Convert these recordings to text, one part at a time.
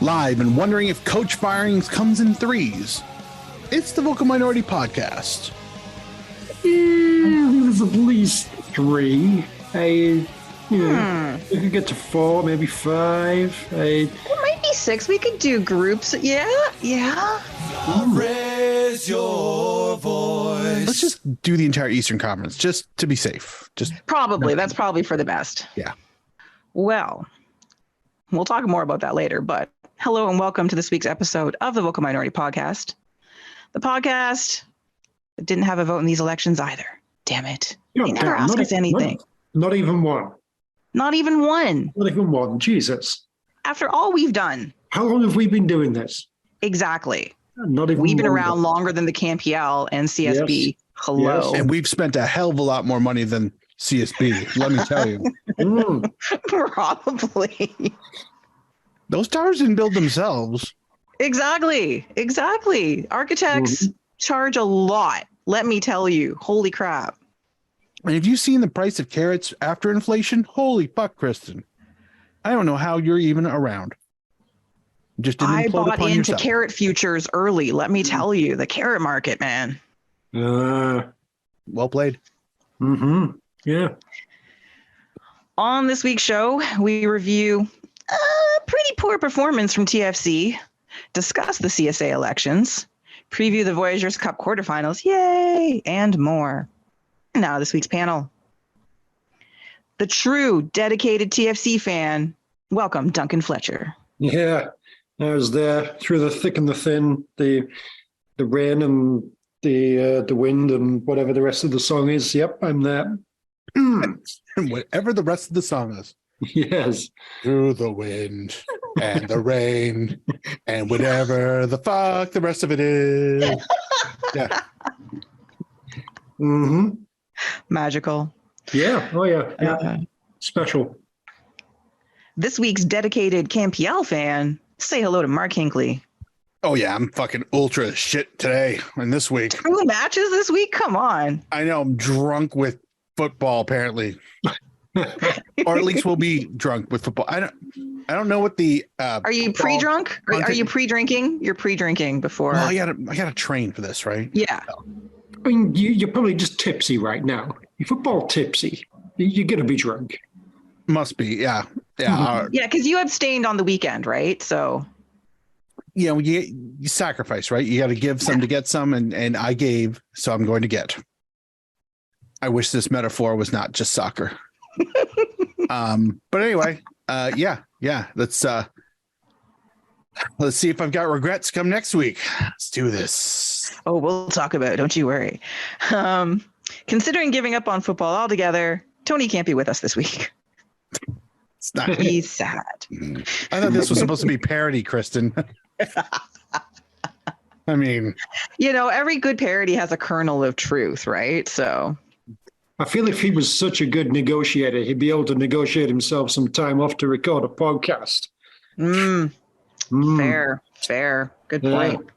live and wondering if coach firings comes in threes. It's the Vocal Minority Podcast. There's at least 3. We could get to 4, maybe 5. Well, maybe 6. We could do groups. Yeah. Raise your voice. Let's just do the entire Eastern Conference, just to be safe. That's probably for the best. Yeah. Well, we'll talk more about that later, but hello and welcome to this week's episode of the Vocal Minority Podcast. The podcast that didn't have a vote in these elections either. Damn it. They never ask us anything. Not even one. Not even one. Not even one. Jesus. After all we've done. How long have we been doing this? Exactly. Not even We've been longer. around longer than the CAMPL and CSB. Yes. Hello. Yes. And we've spent a hell of a lot more money than CSB, let me tell you. Probably. Those towers didn't build themselves. Exactly. Architects charge a lot. Let me tell you. Holy crap. And have you seen the price of carrots after inflation? Holy fuck, Kristin. I don't know how you're even around. Just didn't I implode bought upon into yourself. carrot futures early. Let me tell you, the carrot market, man. Well played. Yeah. On this week's show, we review a pretty poor performance from TFC, discuss the CSA elections, preview the Voyageurs Cup quarterfinals, yay, and more. Now this week's panel. The true dedicated TFC fan, welcome Duncan Fletcher. Yeah. I was there through the thick and the thin, the rain and the wind and whatever the rest of the song is. Yep, I'm there. Whatever the rest of the song is. Yes. Through the wind and the rain and whatever the fuck the rest of it is. Yeah. Magical. Yeah. Oh, yeah. Special. This week's dedicated CAMPL fan, say hello to Mark Hinckley. Oh, yeah. I'm fucking ultra shit today and this week. 2 matches this week? Come on. I know I'm drunk with football, apparently. Or at least we'll be drunk with football. I don't know what the Are you pre-drunk? Are you pre-drinking? You're pre-drinking before. Well, I gotta train for this, right? Yeah. I mean, you're probably just tipsy right now. You're football tipsy. You're going to be drunk. Must be, yeah. Yeah. Yeah, because you abstained on the weekend, right? So you sacrifice, right? You got to give some to get some, and I gave, so I'm going to get. I wish this metaphor was not just soccer. But anyway, yeah. Let's see if I've got regrets come next week. Let's do this. Oh, we'll talk about it. Don't you worry. Considering giving up on football altogether, Tony can't be with us this week. It's not. He's sad. I thought this was supposed to be parody, Kristin. I mean, every good parody has a kernel of truth, right? So I feel if he was such a good negotiator, he'd be able to negotiate himself some time off to record a podcast. Fair. Good point.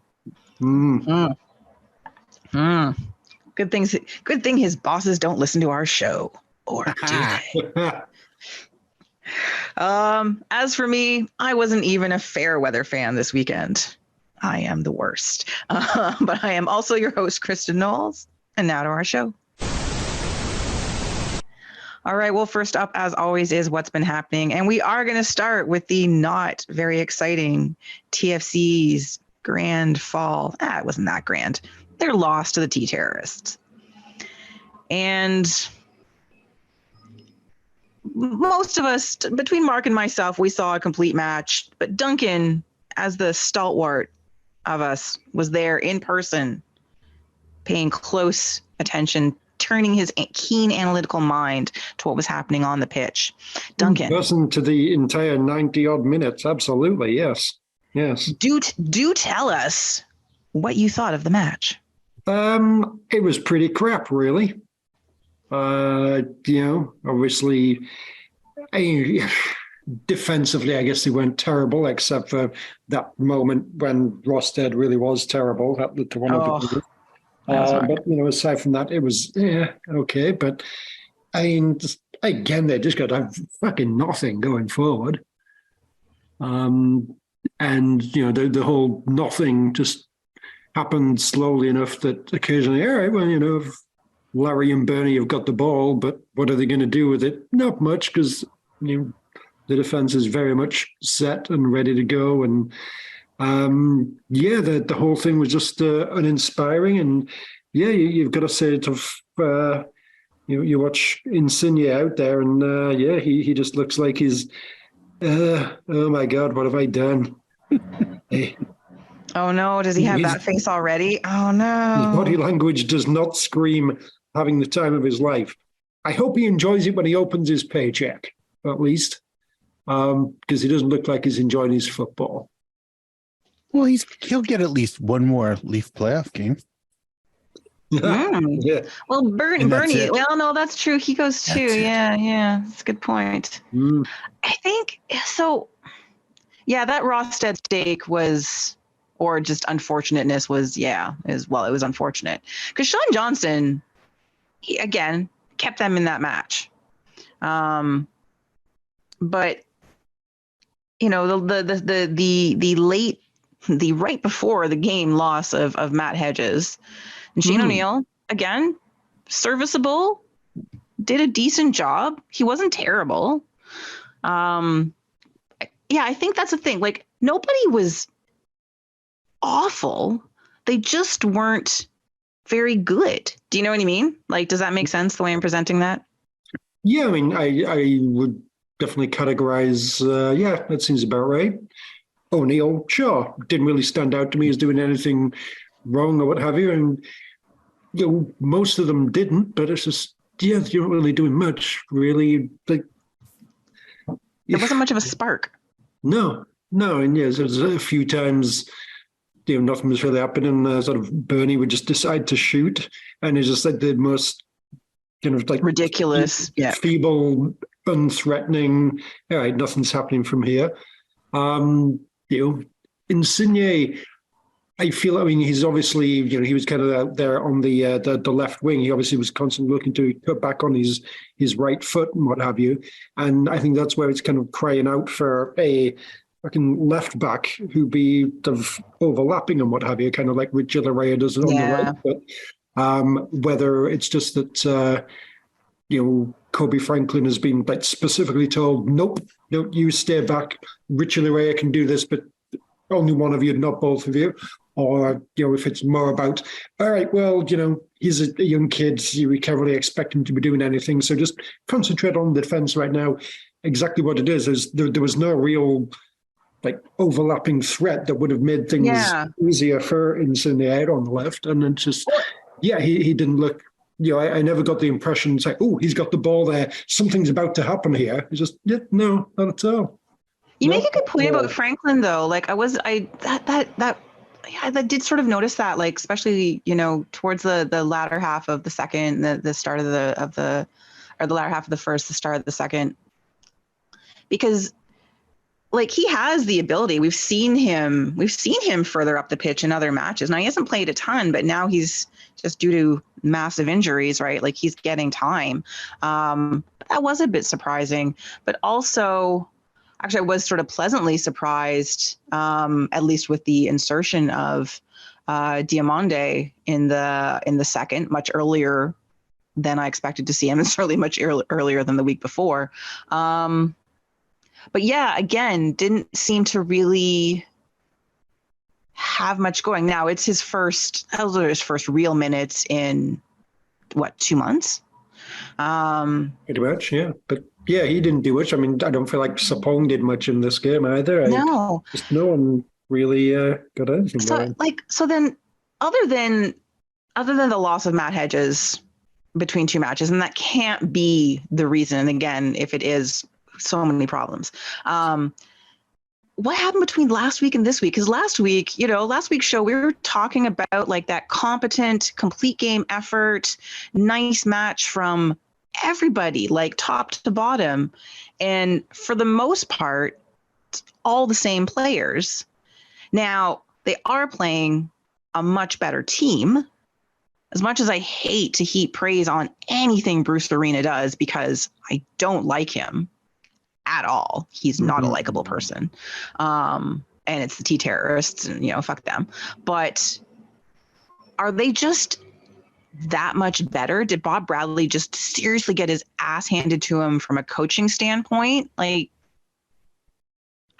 Good thing his bosses don't listen to our show, or do they? As for me, I wasn't even a fair weather fan this weekend. I am the worst. But I am also your host, Kristin Knowles. And now to our show. All right. Well, first up, as always, is what's been happening. And we are going to start with the not very exciting TFC's grand fall. It wasn't that grand. Their loss to the T-terrorists. And most of us, between Mark and myself, we saw a complete match. But Duncan, as the stalwart of us, was there in person, paying close attention, turning his keen analytical mind to what was happening on the pitch. Duncan. Listen to the entire 90-odd minutes. Absolutely, yes. Do tell us what you thought of the match. It was pretty crap, really. Obviously, defensively, I guess they weren't terrible, except for that moment when Rosted really was terrible. That led to one of the. But aside from that, it was okay. But I mean, again, they just got to have fucking nothing going forward. And, the whole nothing just happened slowly enough that occasionally, all right, well, if Larry and Bernie have got the ball, but what are they going to do with it? Not much, because the defense is very much set and ready to go. And the whole thing was just uninspiring. And you've got to say it of you watch Insigne out there, and he just looks like he's oh my God, what have I done? Hey. Oh no, does he have that face already? Oh no. His body language does not scream having the time of his life. I hope he enjoys it when he opens his paycheck, at least, because he doesn't look like he's enjoying his football. Well, he'll get at least one more Leaf playoff game. Yeah. Well, Bernie. Well, no, that's true. He goes too. Yeah. That's a good point. I think so. Yeah, that Rosted stake was, or just unfortunateness was, it was unfortunate because Sean Johnson, he again kept them in that match. But the right before the game loss of Matt Hedges and Shane O'Neill, again, serviceable, did a decent job. He wasn't terrible. I think that's the thing. Like, nobody was awful. They just weren't very good. Do you know what I mean? Like, does that make sense the way I'm presenting that? Yeah, I mean, I would definitely categorize, that seems about right. O'Neill, sure, didn't really stand out to me as doing anything wrong or what have you. And, most of them didn't, but it's just, you're not really doing much, really. Like, there wasn't much of a spark. No. And there's a few times, nothing was really happening. Sort of Bernie would just decide to shoot, and it's just like the most kind of like ridiculous, feeble, unthreatening. All right, nothing's happening from here. Insigne, I feel. I mean, he's obviously, he was kind of out there on the left wing. He obviously was constantly looking to put back on his right foot and what have you. And I think that's where it's kind of crying out for a fucking left back who be sort of overlapping and what have you, kind of like Richard Larea does it on the right foot. Whether it's just that Kobe Franklin has been like specifically told, nope, you stay back. Richard Larea can do this, but only one of you, not both of you. Or, if it's more about, all right, well, he's a young kid, we can't really expect him to be doing anything. So just concentrate on the defense right now. Exactly what it is there was no real like overlapping threat that would have made things easier for Insigne out on the left. And then just, he didn't look, I never got the impression, it's like, oh, he's got the ball there. Something's about to happen here. It's just, no, not at all. You make a good point about Franklin, though. Like, I did sort of notice that, like, especially, towards the latter half of the second, the start of the latter half of the first, the start of the second, because like he has the ability. We've seen him further up the pitch in other matches. Now he hasn't played a ton, but now he's just due to massive injuries, right? Like he's getting time. That was a bit surprising, but also actually I was sort of pleasantly surprised, at least with the insertion of Diamande in the second, much earlier than I expected to see him, and certainly much earlier than the week before. But yeah, again, didn't seem to really have much going. Now it's his first real minutes in 2 months? Pretty much, yeah. But yeah, he didn't do much. I mean, I don't feel like Sapong did much in this game either. No. Just no one really got anything going. So then other than the loss of Matt Hedges between two matches, and that can't be the reason, and again, if it is, so many problems. What happened between last week and this week? Because last week's show, we were talking about like that competent, complete game effort, nice match from everybody, like top to bottom. And for the most part, all the same players. Now, they are playing a much better team. As much as I hate to heap praise on anything Bruce Arena does, because I don't like him at all. He's not a likable person. and it's the T terrorists, and fuck them. But are they just that much better? Did Bob Bradley just seriously get his ass handed to him from a coaching standpoint? Like,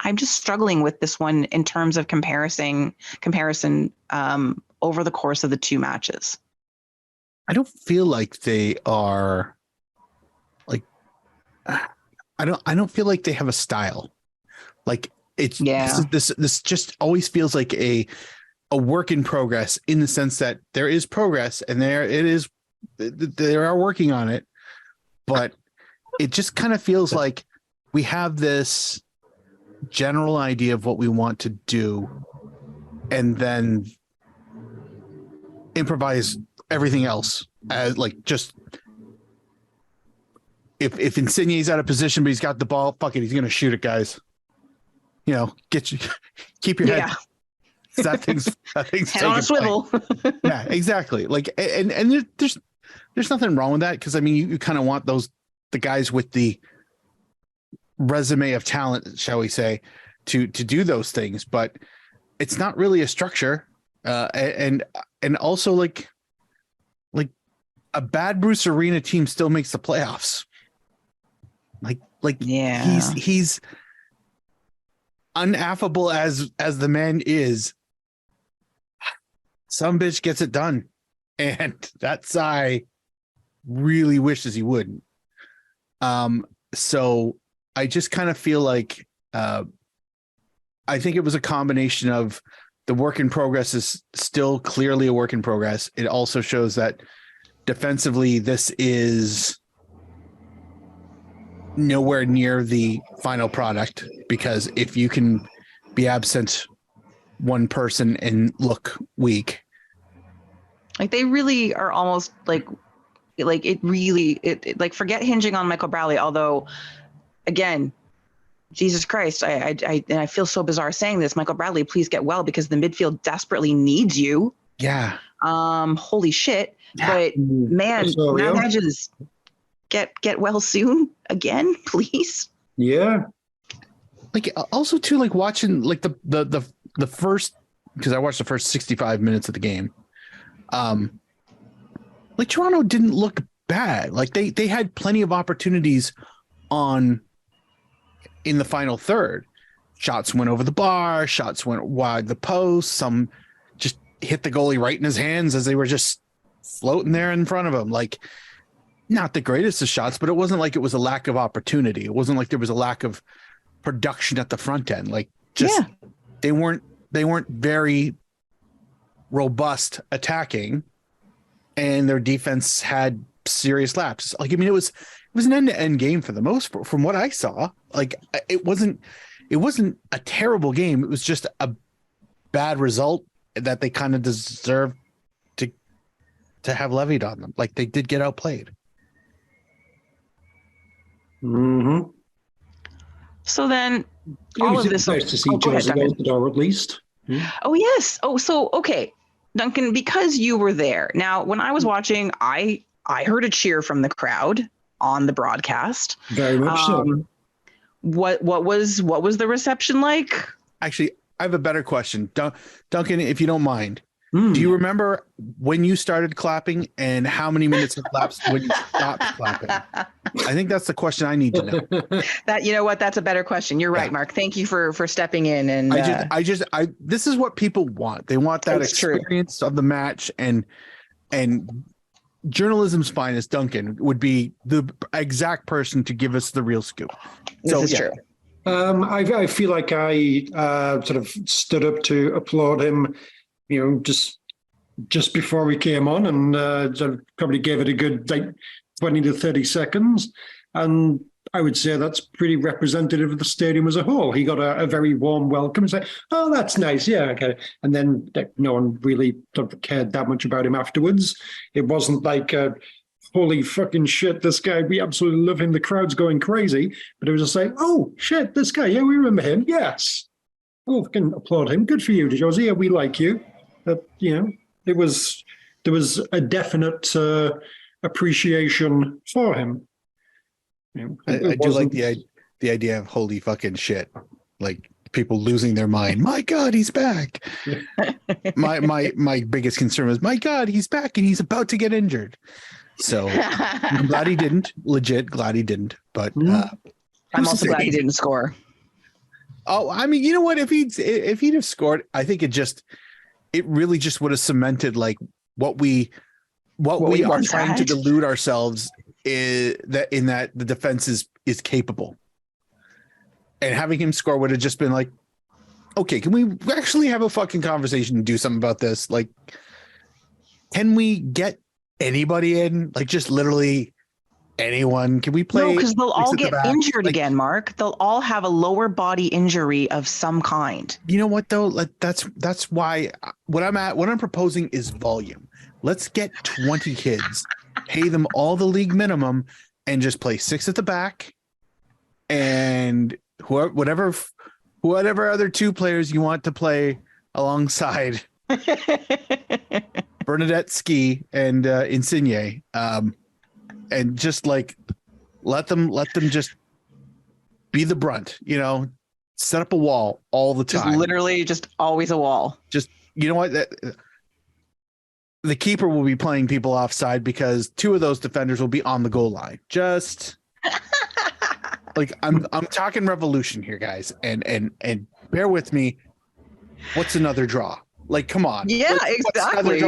I'm just struggling with this one in terms of comparison over the course of the two matches. I don't feel like they are like, I don't feel like they have a style. Like this just always feels like a work in progress, in the sense that there is progress and they are working on it, but it just kind of feels like we have this general idea of what we want to do and then improvise everything else, as like, just if Insigne's out of position but he's got the ball, fuck it, he's gonna shoot it, guys. Keep your head. That thing's head on a swivel. Yeah, exactly. Like, and there's nothing wrong with that, because I mean, you kind of want the guys with the resume of talent, shall we say, to do those things, but it's not really a structure. And also like a bad Bruce Arena team still makes the playoffs. Yeah, he's unaffable as the man is. Some bitch gets it done, and that Cy really wishes he wouldn't. So I just kind of feel like I think it was a combination of the work in progress is still clearly a work in progress. It also shows that defensively, this is nowhere near the final product, because if you can be absent one person and look weak, like they really are almost like it really like, forget hinging on Michael Bradley. Although, again, Jesus Christ, I feel so bizarre saying this. Michael Bradley, please get well, because the midfield desperately needs you. Yeah. Holy shit. Yeah. But man, Matt Hedges, get well soon again, please. Yeah. Like, also too, like watching like the first, because I watched the first 65 minutes of the game. Like, Toronto didn't look bad. Like they had plenty of opportunities in the final third. Shots went over the bar, shots went wide the post, some just hit the goalie right in his hands as they were just floating there in front of him. Like, not the greatest of shots, but it wasn't like it was a lack of opportunity. It wasn't like there was a lack of production at the front end. Like, just they weren't very robust attacking, and their defense had serious lapses. Like, I mean, it was an end-to-end game for the most part, from what I saw. Like, it wasn't a terrible game. It was just a bad result that they kind of deserved to have levied on them. Like, they did get outplayed. Mm-hmm. So then all of this, nice to see Josie out the door, at least. Oh, yes. Oh, so, okay, Duncan, because you were there. Now, when I was watching, I heard a cheer from the crowd on the broadcast. Very much so. What was the reception like? Actually, I have a better question. Duncan, if you don't mind, do you remember when you started clapping and how many minutes have lapsed when you stopped clapping? I think that's the question I need to know. That, you know what? That's a better question. You're right, Mark. Thank you for stepping in. And this is what people want. They want that experience of the match, and journalism's finest, Duncan, would be the exact person to give us the real scoop. This is true. I feel like I sort of stood up to applaud him, just before we came on, and sort of probably gave it a good 20 to 30 seconds. And I would say that's pretty representative of the stadium as a whole. He got a very warm welcome and said, "Oh, that's nice. Yeah, okay." And then no one really cared that much about him afterwards. It wasn't like, holy fucking shit, this guy, we absolutely love him, the crowd's going crazy. But it was just like, oh, shit, this guy, yeah, we remember him. Yes. Oh, we can applaud him. Good for you, Josie. Yeah, we like you. There was a definite appreciation for him. I do like the idea of holy fucking shit. Like, people losing their mind. My God, he's back. my biggest concern was, my God, he's back and he's about to get injured. So I'm glad he didn't. Legit glad he didn't. But I'm also glad he didn't score. Oh, I mean, you know what? If he'd have scored, I think it really just would have cemented like what we are trying to delude ourselves is that the defense is capable. And having him score would have just been like, okay, can we actually have a fucking conversation and do something about this? Like, can we get anybody in? Like, just literally anyone? Can we play? No, because they'll all get injured again, Mark. They'll all have a lower body injury of some kind. You know what though? Like, that's why what I'm proposing is volume. Let's get 20 kids, pay them all the league minimum, and just play 6 at the back, and whatever other 2 players you want to play alongside Bernadette Ski and Insigne, and just like let them just be the brunt, set up a wall all the time. Just literally just always a wall. Just, you know what? The keeper will be playing people offside because 2 of those defenders will be on the goal line. Just like I'm talking revolution here, guys, and bear with me. What's another draw? Like, come on. Yeah, exactly.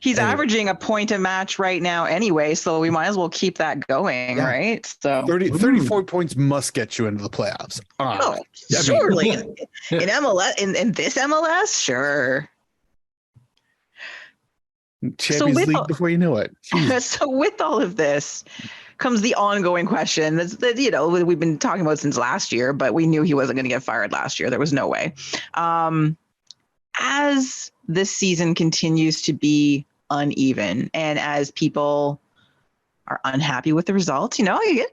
He's averaging a point a match right now anyway, so we might as well keep that going, right? So 34 points must get you into the playoffs. Surely. In MLS, in this MLS, sure. Champions League before you knew it. So with all of this comes the ongoing question that we've been talking about since last year, but we knew he wasn't going to get fired last year. There was no way. As this season continues to be uneven and as people are unhappy with the results,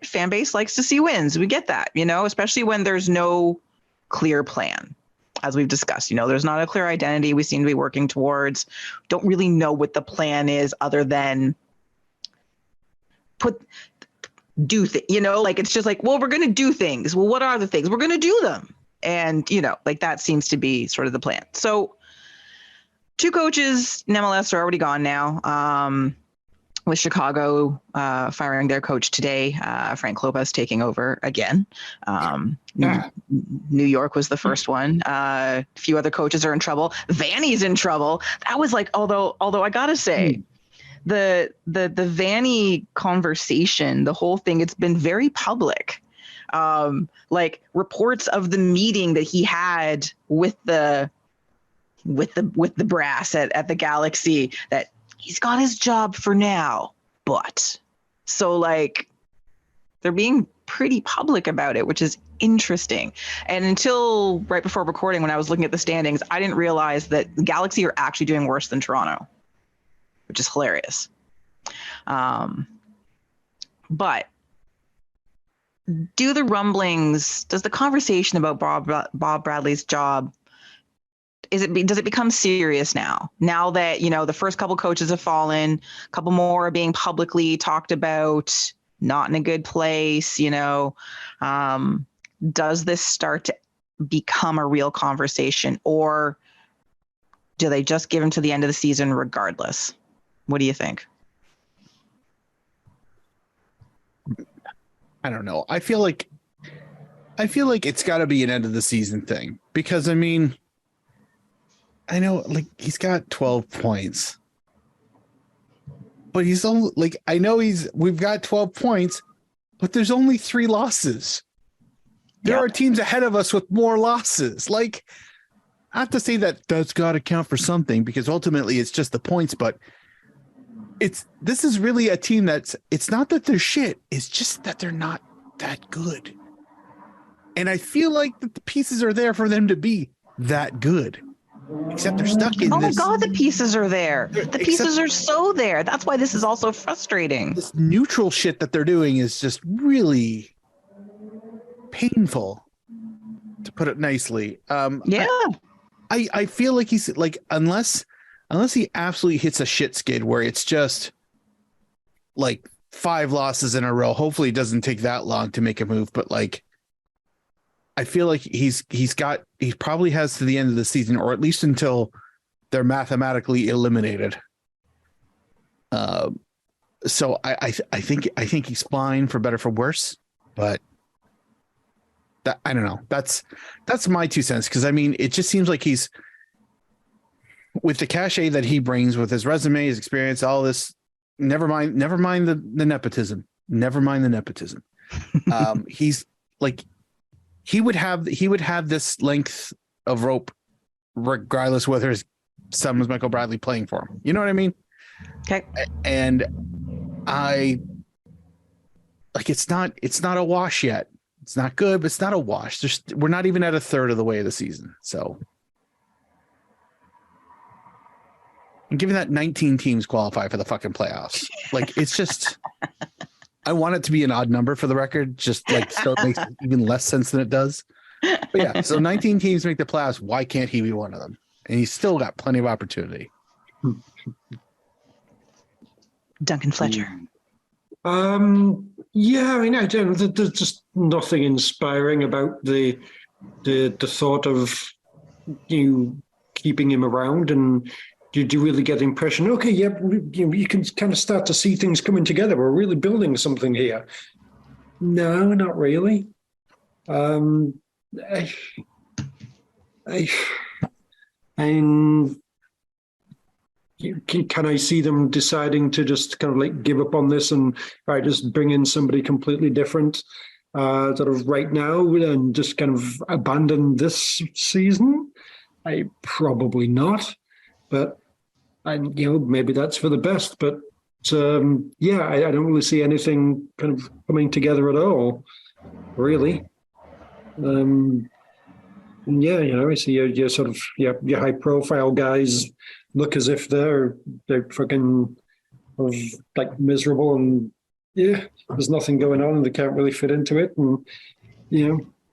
fan base likes to see wins. We get that, especially when there's no clear plan. As we've discussed, there's not a clear identity we seem to be working towards. Don't really know what the plan is other than it's just like, well, we're going to do things. Well, what are the things? We're going to do them. And, that seems to be sort of the plan. So 2 coaches in MLS are already gone now. With Chicago firing their coach today, Frank Lopez taking over again. New York was the first one. A few other coaches are in trouble. Vanny's in trouble. That was like, although I gotta say, the Vanny conversation, the whole thing, it's been very public. Like reports of the meeting that he had with the brass at the Galaxy, that he's got his job for now, but so like they're being pretty public about it, which is interesting. And until right before recording, when I was looking at the standings, I didn't realize that the Galaxy are actually doing worse than Toronto, which is hilarious. But does the conversation about Bob Bradley's job, does it become serious now that, the first couple coaches have fallen, a couple more are being publicly talked about, not in a good place, does this start to become a real conversation, or do they just give him to the end of the season regardless? What do you think? I don't know. I feel like it's got to be an end of the season thing, because I mean, I know, like, he's got 12 points, but he's only like, I know we've got 12 points, but there's only 3 losses. There are teams ahead of us with more losses. Like, I have to say that's got to count for something, because ultimately it's just the points, but this is really a team it's not that they're shit. It's just that they're not that good. And I feel like that the pieces are there for them to be that good. Except they're stuck in this. Oh my God, the pieces are there. The pieces are so there. That's why this is also frustrating. This neutral shit that they're doing is just really painful, to put it nicely. I feel like he's like, unless he absolutely hits a shit skid where it's just like 5 losses in a row. Hopefully it doesn't take that long to make a move, but like, I feel like he probably has to the end of the season, or at least until they're mathematically eliminated. So I think he's fine for better for worse, but that I don't know. That's my 2 cents, because I mean it just seems like he's, with the cachet that he brings with his resume, his experience, all this. Never mind the nepotism. Never mind the nepotism. He's like, he would have this length of rope regardless whether his son was Michael Bradley playing for him. You know what I mean? Okay. And it's not a wash yet. It's not good, but it's not a wash. We're not even at a third of the way of the season. So and given that 19 teams qualify for the fucking playoffs, like it's just, I want it to be an odd number for the record, just like so it makes even less sense than it does. But yeah, so 19 teams make the playoffs. Why can't he be one of them? And he's still got plenty of opportunity. Duncan Fletcher. Yeah, I mean, I don't. There's just nothing inspiring about the thought of you keeping him around, and do you really get the impression? Okay, yeah, you can kind of start to see things coming together. We're really building something here. No, not really. Can I see them deciding to just kind of like give up on this and just bring in somebody completely different sort of right now and just kind of abandon this season? Probably not, but maybe that's for the best. But I don't really see anything kind of coming together at all, really. I see your sort of your high profile guys look as if they're fucking like miserable, and there's nothing going on and they can't really fit into it, and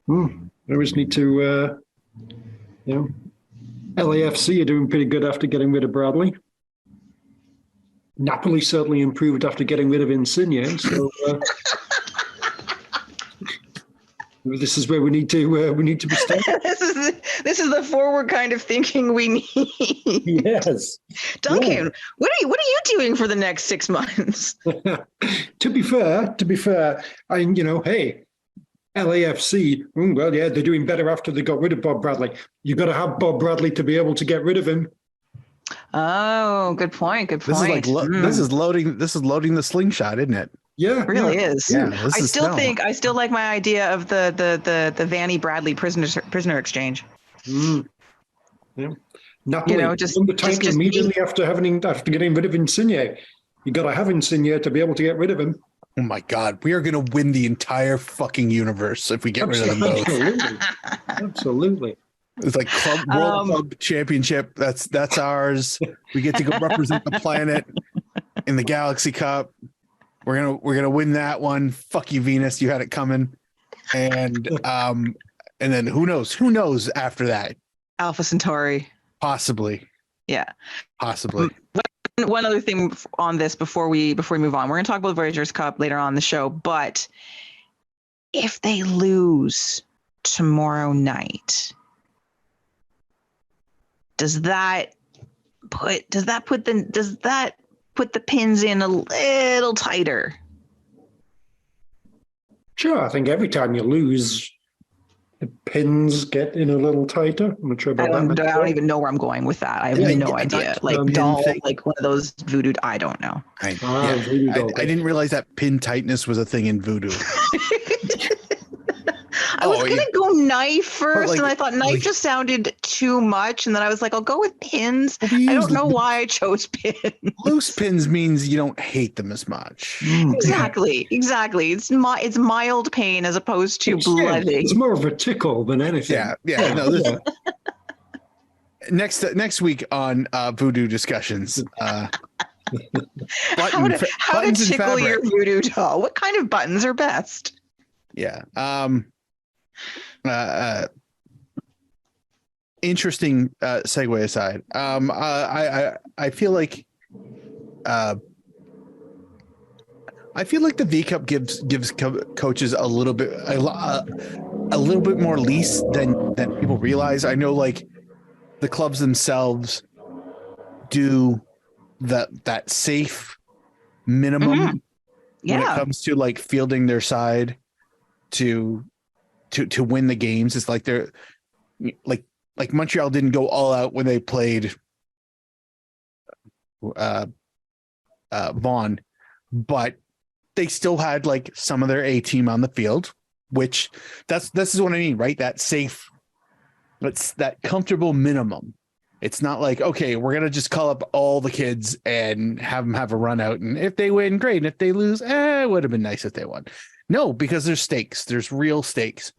I just need to LAFC are doing pretty good after getting rid of Bradley. Napoli certainly improved after getting rid of Insigne, so this is where we need to be starting. This is the forward kind of thinking we need. Yes, Duncan, yeah. What are you doing for the next 6 months? To be fair, hey, LAFC. Well, yeah, they're doing better after they got rid of Bob Bradley. You got to have Bob Bradley to be able to get rid of him. Oh, good point. Good point. This is like this is loading the slingshot, isn't it? Yeah, it really is. Yeah, I still like my idea of the Vanny Bradley prisoner exchange. Yeah. Napoli, just immediately after getting rid of Insigne. You got to have Insigne to be able to get rid of him. Oh my God, we are going to win the entire fucking universe if we get rid of them both. Absolutely. It's like World Club Championship. That's ours. We get to go represent the planet in the Galaxy Cup. We're gonna win that one. Fuck you, Venus. You had it coming. And then who knows after that? Alpha Centauri. Possibly. Yeah. Possibly. One other thing on this before we move on. We're gonna talk about the Voyagers Cup later on in the show, but if they lose tomorrow night, does that put the pins in a little tighter? Sure, I think every time you lose, the pins get in a little tighter. I'm not sure about that. I don't even know where I'm going with that. I have no idea. Like doll, like one of those voodoo. I don't know. I didn't realize that pin tightness was a thing in voodoo. I was going to go knife first, and I thought knife just sounded too much. And then I was like, I'll go with pins. I don't know why I chose pins. Loose pins means you don't hate them as much. Exactly. It's mild pain as opposed to bloody. It's more of a tickle than anything. Yeah. No, next week on Voodoo Discussions. How to tickle your voodoo doll? What kind of buttons are best? Yeah. Interesting segue aside. I feel like the V Cup gives coaches a little bit a little bit more lease than people realize. I know, like, the clubs themselves do that safe minimum when it comes to like fielding their side to win the games. It's like they're like Montreal didn't go all out when they played Vaughan, but they still had like some of their A team on the field, which this is what I mean, right? That safe, that's that comfortable minimum. It's not like, okay, we're going to just call up all the kids and have them have a run out. And if they win, great. And if they lose, it would have been nice if they won. No, because there's stakes. There's real stakes.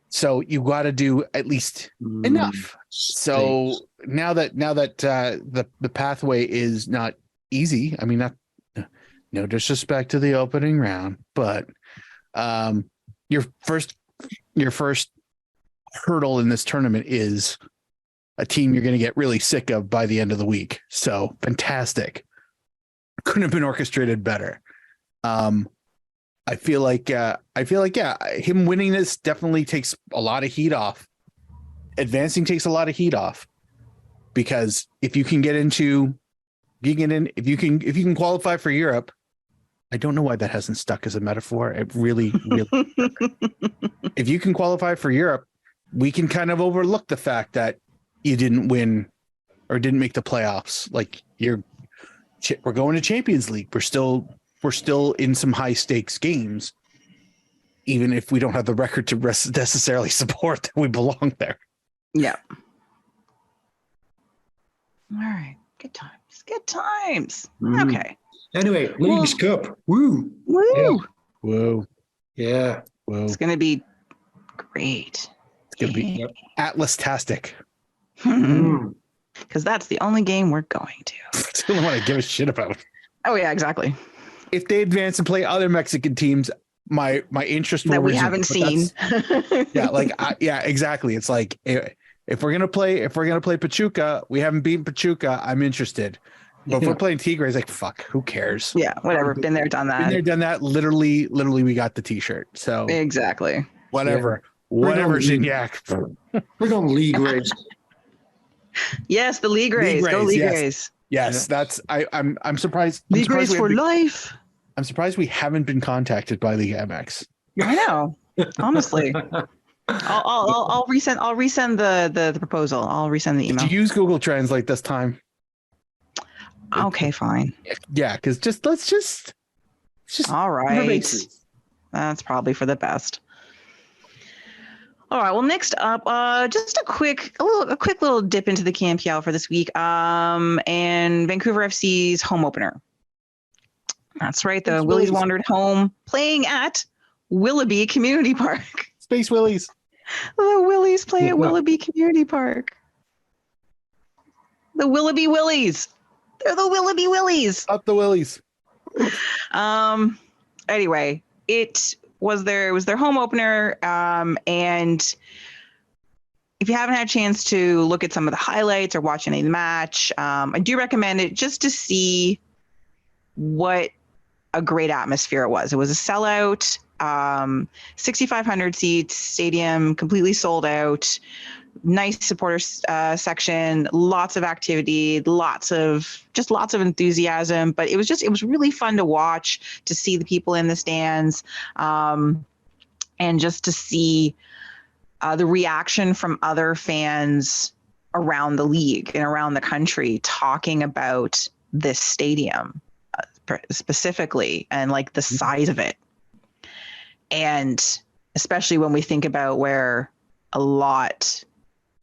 So you got to do at least enough. So now that the pathway is not easy. I mean, no disrespect to the opening round, but your first hurdle in this tournament is a team you're going to get really sick of by the end of the week. So fantastic. Couldn't have been orchestrated better. I feel like him winning this definitely takes a lot of heat off. Advancing takes a lot of heat off, because if you can if you can qualify for Europe, I don't know why that hasn't stuck as a metaphor. It really, if you can qualify for Europe, we can kind of overlook the fact that you didn't win or didn't make the playoffs. Like, we're going to Champions League. We're still in some high stakes games, even if we don't have the record to necessarily support that we belong there. Yeah. All right. Good times. Good times. Okay. Anyway, Leagues Cup. Woo. Woo. Yeah. Whoa. Yeah. Whoa. It's going to be great. It's going to be Atlas-tastic. Because that's the only game we're going to. That's the only one I give a shit about. Oh, yeah, exactly. If they advance and play other Mexican teams, my interest will that we resume. haven't seen. Yeah, exactly. It's like, if we're gonna play Pachuca, we haven't beaten Pachuca, I'm interested. But if we're playing Tigres, like, fuck, who cares? Yeah, whatever. Been there, done that. Been there, done that. Literally, we got the T-shirt. So exactly. Whatever, Gignac. We're going League race. Yes, the League race. Go League race. Yes, that's I'm surprised. League race for life. I'm surprised we haven't been contacted by League MX. I know. Honestly. I'll resend the proposal. I'll resend the email. Did you use Google Translate this time? Okay, fine. Yeah, because let's just all right. That's probably for the best. All right. Well, next up, just a quick little dip into the CanPL for this week. And Vancouver FC's home opener. That's right. The Willies wandered home, playing at Willoughby Community Park. Space Willies. The Willies play at Willoughby Community Park. The Willoughby Willies. They're the Willoughby Willies. Up the Willies. Anyway, it was their home opener. And if you haven't had a chance to look at some of the highlights or watch any of the match, I do recommend it just to see what a great atmosphere it was. It was a sellout, 6,500 seats, stadium completely sold out, nice supporter section, lots of activity, lots of enthusiasm. But it was really fun to watch, to see the people in the stands, and just to see the reaction from other fans around the league and around the country talking about this stadium specifically, and like the size of it. And especially when we think about where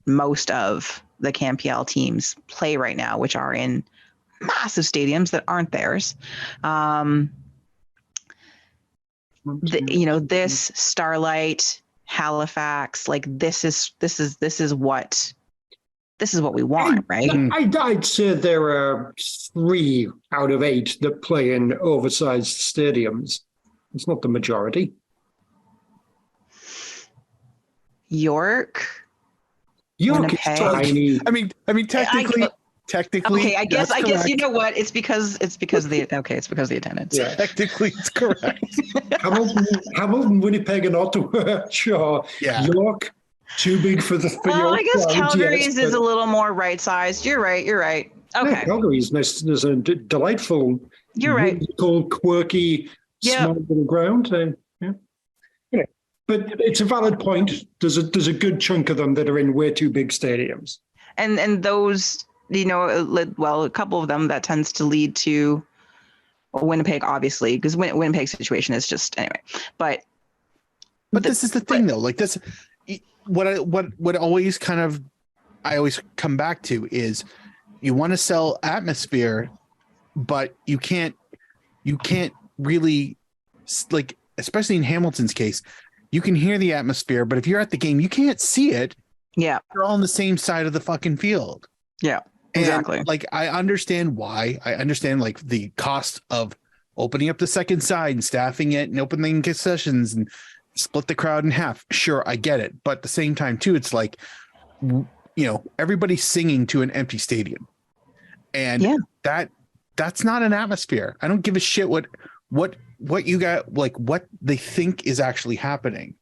most of the CanPL teams play right now, which are in massive stadiums that aren't theirs. This Starlight, Halifax, like this is what we want, right? I'd say there are 3 out of 8 that play in oversized stadiums. It's not the majority. York is tiny. I mean, technically, Technically, Okay, I guess correct. you know what? It's because of the attendance. Yeah. Technically, it's correct. Hamilton, Winnipeg, and Ottawa. Sure. Yeah. York, too big for your I guess crowd, Calgary's yes, is a little more right-sized. You're right. Okay. Yeah, Calgary's nice. There's a delightful, You're right. whimsical, quirky, small little ground. Yeah. Yeah. But it's a valid point. There's a good chunk of them that are in way too big stadiums. And those, a couple of them that tends to lead to Winnipeg, obviously, because Winnipeg's situation is just anyway. But this is the thing, though. Like this, what always kind of I always come back to is you want to sell atmosphere, but you can't really, like, especially in Hamilton's case, you can hear the atmosphere, but if you're at the game, you can't see it. Yeah, you're all on the same side of the fucking field. Yeah, exactly. And, like, I understand why. I understand, like, the cost of opening up the second side and staffing it and opening concessions and split the crowd in half. Sure, I get it. But at the same time, too, it's like, everybody's singing to an empty stadium. And that's not an atmosphere. I don't give a shit what you got, like, what they think is actually happening.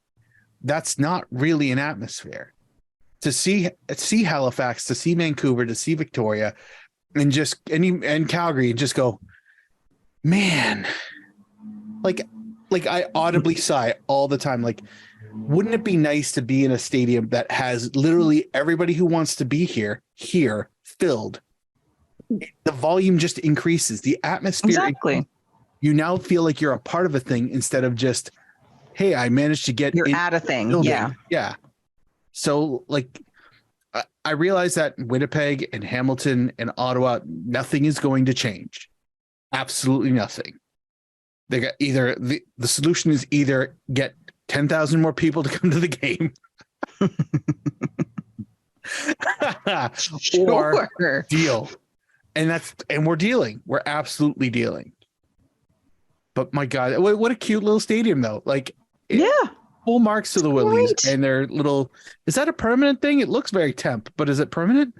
That's not really an atmosphere. To see Halifax, to see Vancouver, to see Victoria, and Calgary, and just go, man, like I audibly sigh all the time. Like, wouldn't it be nice to be in a stadium that has literally everybody who wants to be here filled? The volume just increases. The atmosphere. Exactly. You now feel like you're a part of a thing instead of just, hey, I managed to get. You're at a thing. Building. Yeah. Yeah. So, like, I realize that Winnipeg and Hamilton and Ottawa, nothing is going to change. Absolutely nothing. They got either the solution is either get 10,000 more people to come to the game, or deal. And we're dealing. We're absolutely dealing. But my God, what a cute little stadium, though. Like, full marks to the Willies and their little. Is that a permanent thing? It looks very temp, but is it permanent?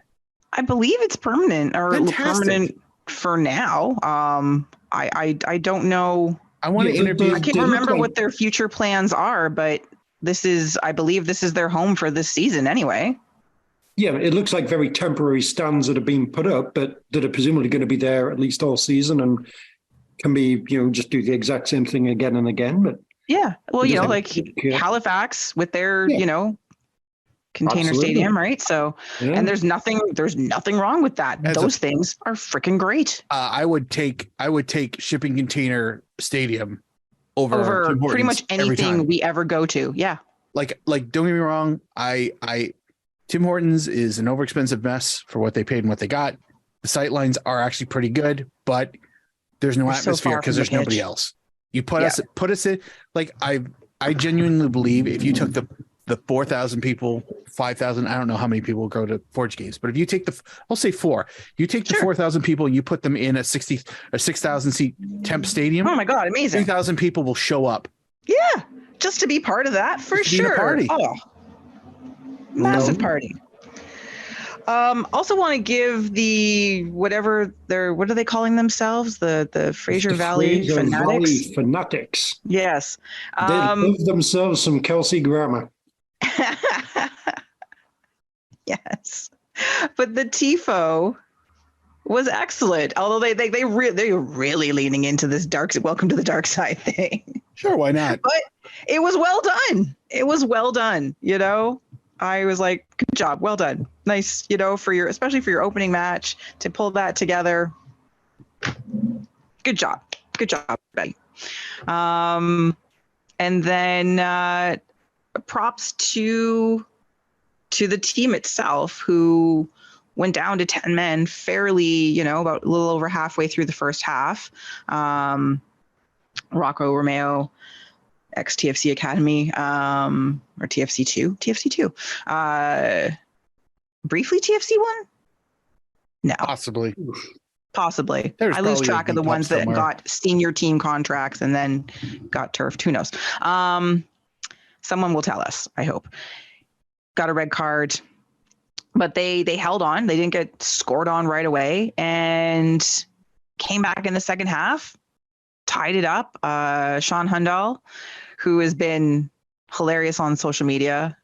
I believe it's permanent, or permanent for now. I don't know. I want to interview. I can't remember what their future plans are, but I believe this is their home for this season anyway. Yeah, it looks like very temporary stands that are being put up, but that are presumably going to be there at least all season and can be, just do the exact same thing again and again. But yeah, well, like Halifax with their, container stadium, right? So, and there's nothing wrong with that. Those things are freaking great. I would take shipping container stadium over pretty much anything we ever go to. Yeah. Like, don't get me wrong. Tim Hortons is an overexpensive mess for what they paid and what they got. The sight lines are actually pretty good, but there's no atmosphere because there's nobody else. You put us in, like, I genuinely believe if you took the 4,000 people, 5,000, I don't know how many people go to Forge games, but if you take I'll say 4, you take the 4,000 people and you put them in a 6,000 seat temp stadium. Oh my God, amazing. 3,000 people will show up. Yeah. Just to be part of that, for sure. Party. Oh, massive party. Also want to give what are they calling themselves? The Fraser Valley Fanatics. Yes. They love themselves some Kelsey Grammer. Yes. But the TIFO was excellent. Although they were really leaning into this welcome to the dark side thing. Sure, why not? But it was well done. It was well done, I was like, good job, well done. Nice, especially for your opening match, to pull that together. Good job, Betty. And then props to the team itself, who went down to 10 men fairly, about a little over halfway through the first half. Rocco Romeo, ex-TFC Academy, or TFC2, briefly TFC1? No. Possibly. I lose track of the ones that got senior team contracts and then got turfed. Who knows? Someone will tell us, I hope. Got a red card. but they held on. They didn't get scored on right away and came back in the second half, tied it up. Sean Hundal, who has been hilarious on social media,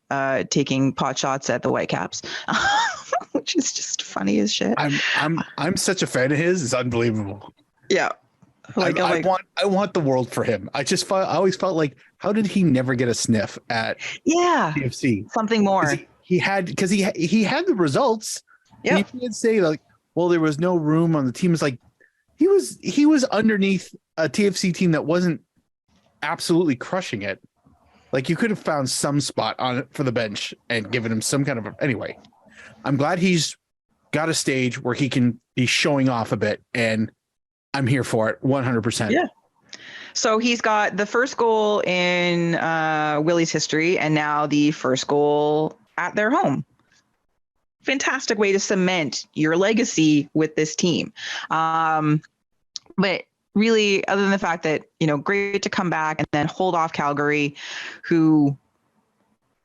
taking pot shots at the Whitecaps, which is just funny as shit. I'm such a fan of his. It's unbelievable. Yeah. I want the world for him. I always felt like, how did he never get a sniff at TFC? Something more. He had the results. Yeah. You can't say like, well, there was no room on the team. It's like he was underneath a TFC team that wasn't absolutely crushing it. Like you could have found some spot on it for the bench and given him some kind of anyway. I'm glad he's got a stage where he can be showing off a bit, and I'm here for it 100%. Yeah. So he's got the first goal in Willie's history, and now the first goal at their home. Fantastic way to cement your legacy with this team. But really, other than the fact that, great to come back and then hold off Calgary, who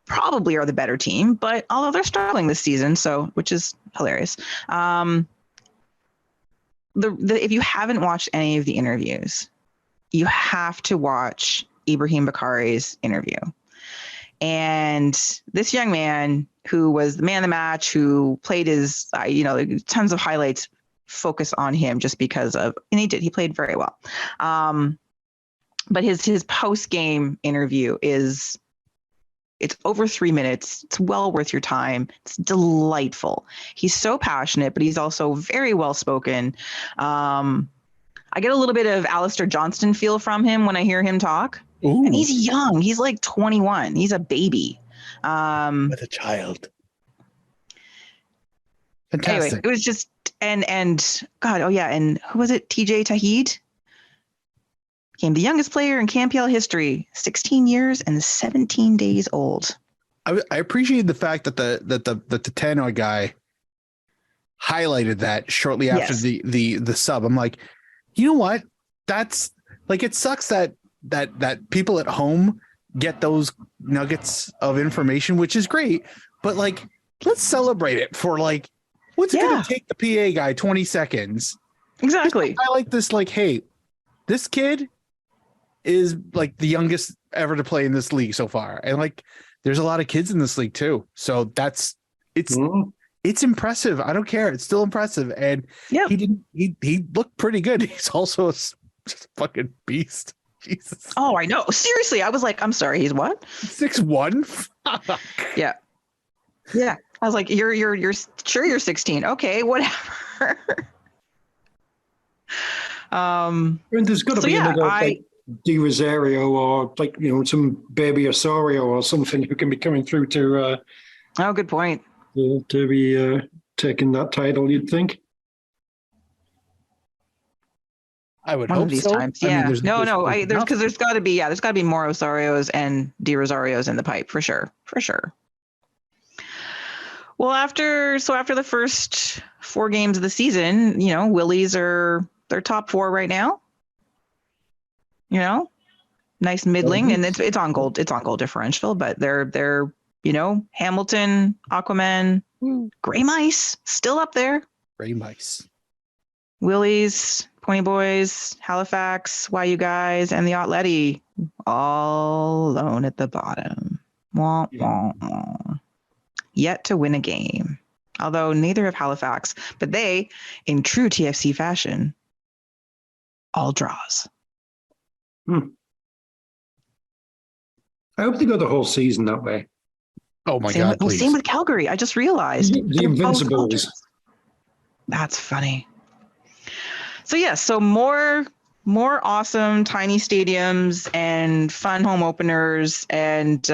probably are the better team, but although they're struggling this season, which is hilarious. If you haven't watched any of the interviews, you have to watch Ibrahim Bakari's interview. And this young man who was the man of the match, who played his, tons of highlights focus on him just because of, and he played very well. But his post-game interview it's over 3 minutes. It's well worth your time. It's delightful. He's so passionate, but he's also very well-spoken. I get a little bit of Alistair Johnston feel from him when I hear him talk. Ooh. And he's young. He's like 21. He's a baby. With a child. Fantastic. Anyway, it was just, and God, oh yeah. And who was it? TJ Tahid became the youngest player in CAMPL history, 16 years and 17 days old. I appreciate the fact that the Tanoy guy highlighted that shortly after the sub. I'm like, you know what? That's like, it sucks that people at home get those nuggets of information, which is great, but like, let's celebrate it for like, what's it going to take the PA guy 20 seconds? Exactly. I like this, like, hey, this kid is like the youngest ever to play in this league so far. And like, there's a lot of kids in this league too. So it's impressive. I don't care. It's still impressive. And he looked pretty good. He's also just a fucking beast. Jesus. Oh, I know. Seriously. I was like, I'm sorry. He's what? 6'1". Yeah. Yeah. I was like, you're sure you're 16. Okay, whatever. And there's got to be another like Di Rosario or like, some baby Osorio or something who can be coming through to oh, good point. To be taking that title, you'd think. I would One hope of these so. times. Yeah. I mean, There's got to be more Osarios and Di Rosarios in the pipe for sure. For sure. Well, after the first 4 games of the season, Willies they're top 4 right now. Nice middling, and it's on goal differential, but they're Hamilton, Aquaman, Gray Mice still up there. Gray Mice, Willies, Pony Boys, Halifax, YU guys, and the Atleti all alone at the bottom. Wah, wah, wah. Yet to win a game. Although neither have Halifax, but they, in true TFC fashion, all draws. I hope they go the whole season that way. Oh my God, please. Same with Calgary. I just realized. The Invincibles. That's funny. So so more awesome tiny stadiums and fun home openers, and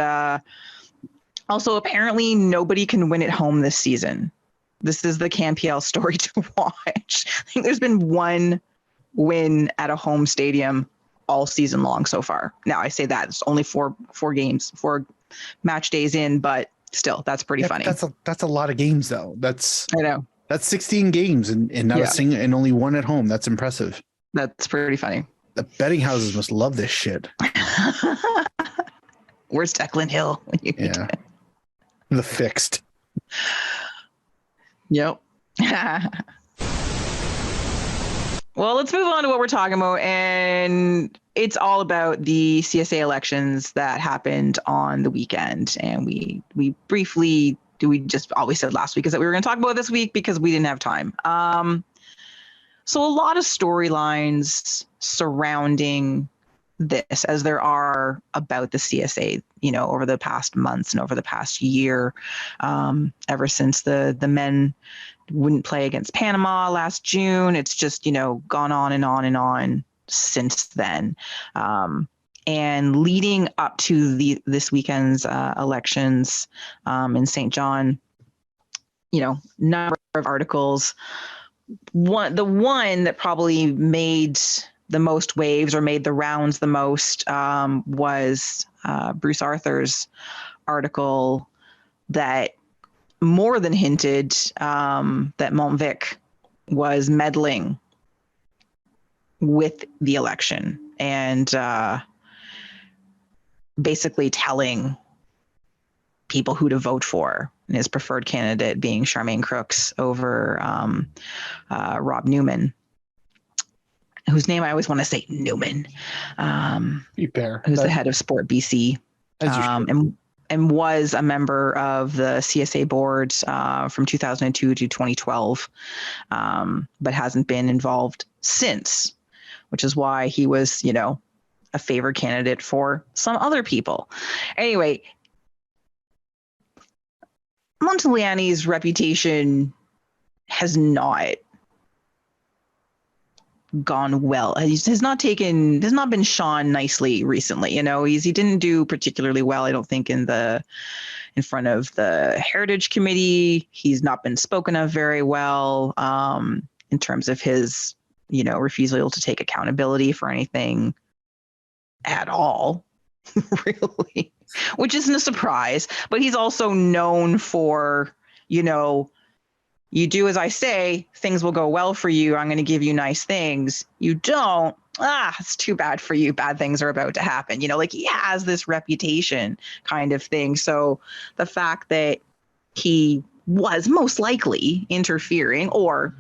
also apparently nobody can win at home this season. This is the CAMPL story to watch. I think there's been one win at a home stadium all season long so far. Now I say that it's only four games, 4 match days in, but still, that's pretty funny. That's a lot of games though. I know. That's 16 games and not a single, and only one at home. That's impressive. That's pretty funny. The betting houses must love this shit. Where's Declan Hill? Yeah. The fixed. Yep. Well, let's move on to what we're talking about. And it's all about the CSA elections that happened on the weekend. And we just always said last week is that we were going to talk about this week because we didn't have time. So a lot of storylines surrounding this, as there are about the CSA, over the past months and over the past year, ever since the men wouldn't play against Panama last June. It's just, gone on and on and on since then. And leading up to this weekend's elections in St. John, number of articles. The one that probably made the most waves or made the rounds the most was Bruce Arthur's article that more than hinted that Montvic was meddling with the election and basically telling people who to vote for, and his preferred candidate being Charmaine Crooks over Rob Newman, whose name I always want to say Newman, who's the head of Sport BC, and was a member of the CSA board from 2002 to 2012, but hasn't been involved since, which is why he was, a favored candidate for some other people. Anyway, Montaliani's reputation has not gone well. Has not been shone nicely recently. He didn't do particularly well, I don't think, in front of the Heritage Committee. He's not been spoken of very well in terms of his, refusal to take accountability for anything at all, really, which isn't a surprise. But he's also known for, you do as I say, things will go well for you. I'm going to give you nice things. You don't. It's too bad for you. Bad things are about to happen. He has this reputation kind of thing. So the fact that he was most likely interfering or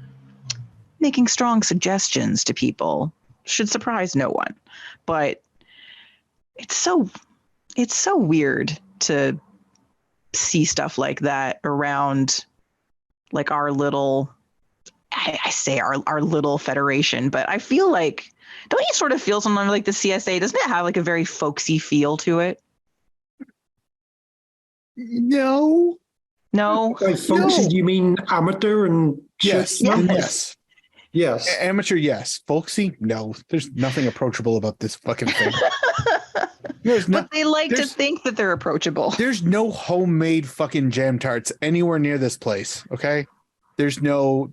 making strong suggestions to people should surprise no one. But it's so weird to see stuff like that around, like, our little, I say our little federation, but I feel like, don't you sort of feel something like the CSA, doesn't it have like a very folksy feel to it? No. By folksy, do you mean amateur and yes? Yes. Amateur, yes. Folksy, no. There's nothing approachable about this fucking thing. But they like to think that they're approachable. There's no homemade fucking jam tarts anywhere near this place. Okay. There's no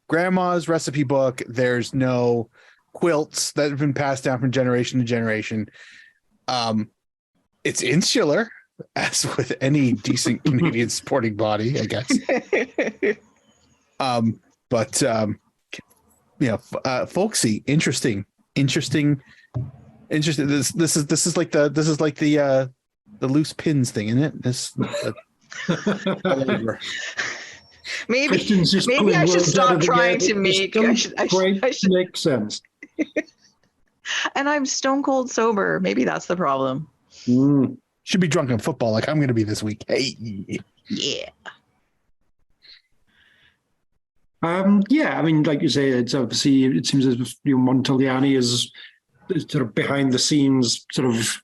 grandma's recipe book. There's no quilts that have been passed down from generation to generation. It's insular, as with any decent Canadian sporting body, I guess. Folksy, interesting. This is like the loose pins thing, isn't it? Maybe I should stop trying to make. I should make sense. And I'm stone cold sober. Maybe that's the problem. Should be drunk on football, like I'm going to be this week. Hey, yeah. Yeah, I mean, like you say, it's obviously, it seems as if Montaliani is sort of behind the scenes sort of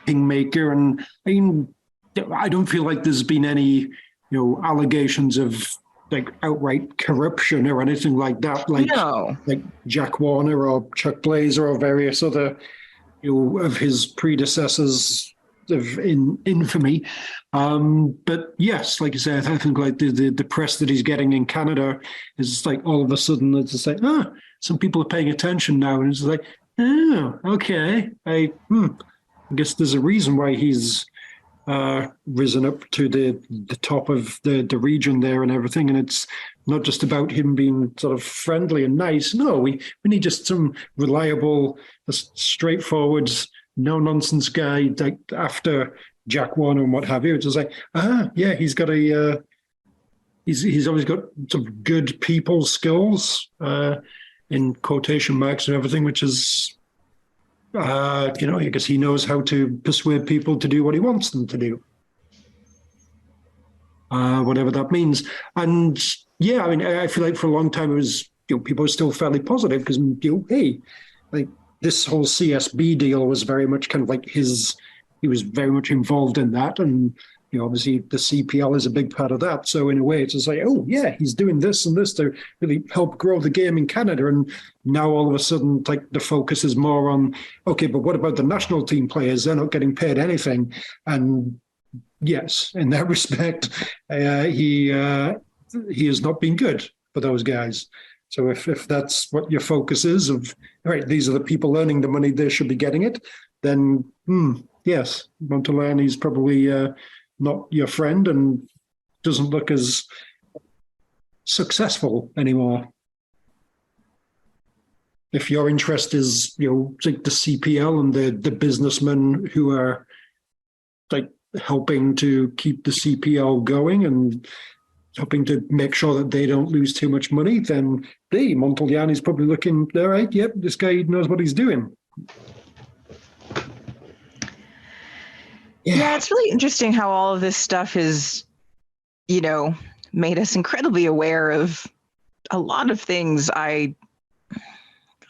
kingmaker, and I mean, I don't feel like there's been any allegations of like outright corruption or anything like that, like Jack Warner or Chuck Blazer or various other of his predecessors of infamy. But yes, like you said, I think like the press that he's getting in Canada is like all of a sudden it's just like, some people are paying attention now, and it's like, oh, okay. I guess there's a reason why he's risen up to the top of the region there and everything. And it's not just about him being sort of friendly and nice. No, we need just some reliable, straightforward, no nonsense guy like after Jack Warner and what have you. It's just like, yeah, he's got a he's always got some good people skills, in quotation marks and everything, which is, I guess he knows how to persuade people to do what he wants them to do, whatever that means. And yeah, I mean, I feel like for a long time it was, people were still fairly positive because, hey, like this whole CSB deal was very much kind of like he was very much involved in that. And, obviously the CPL is a big part of that. So in a way, it's just like, oh yeah, he's doing this and this to really help grow the game in Canada. And now all of a sudden, like the focus is more on, okay, but what about the national team players? They're not getting paid anything. And yes, in that respect, he has not been good for those guys. So if that's what your focus is of, all right, these are the people earning the money, they should be getting it, then yes, Montreal is probably not your friend and doesn't look as successful anymore. If your interest is, like the CPL and the businessmen who are like helping to keep the CPL going and helping to make sure that they don't lose too much money, then Montreal is probably looking, all right, yep, this guy knows what he's doing. Yeah, it's really interesting how all of this stuff is, made us incredibly aware of a lot of things I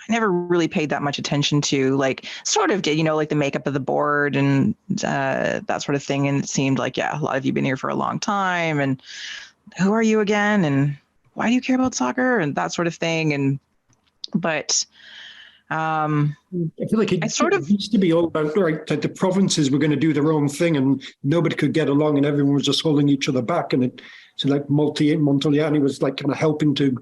never really paid that much attention to, like sort of did, like the makeup of the board and that sort of thing. And it seemed like, yeah, a lot of you have been here for a long time. And who are you again? And why do you care about soccer? And that sort of thing. But I feel like it used to be all about, right, that the provinces were going to do their own thing and nobody could get along and everyone was just holding each other back. And so like Montreal was like kind of helping to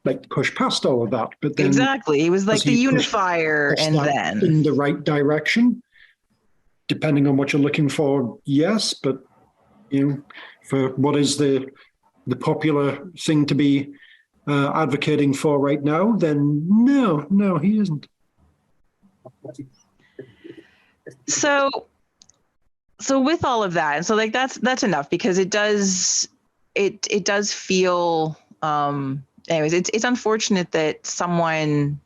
like push past all of that. But then exactly, he was like the unifier, and then in the right direction, depending on what you're looking for, yes. But for what is the popular thing to be advocating for right now, then no, he isn't. So with all of that, and so like that's enough, because it does feel anyways, it's unfortunate that someone,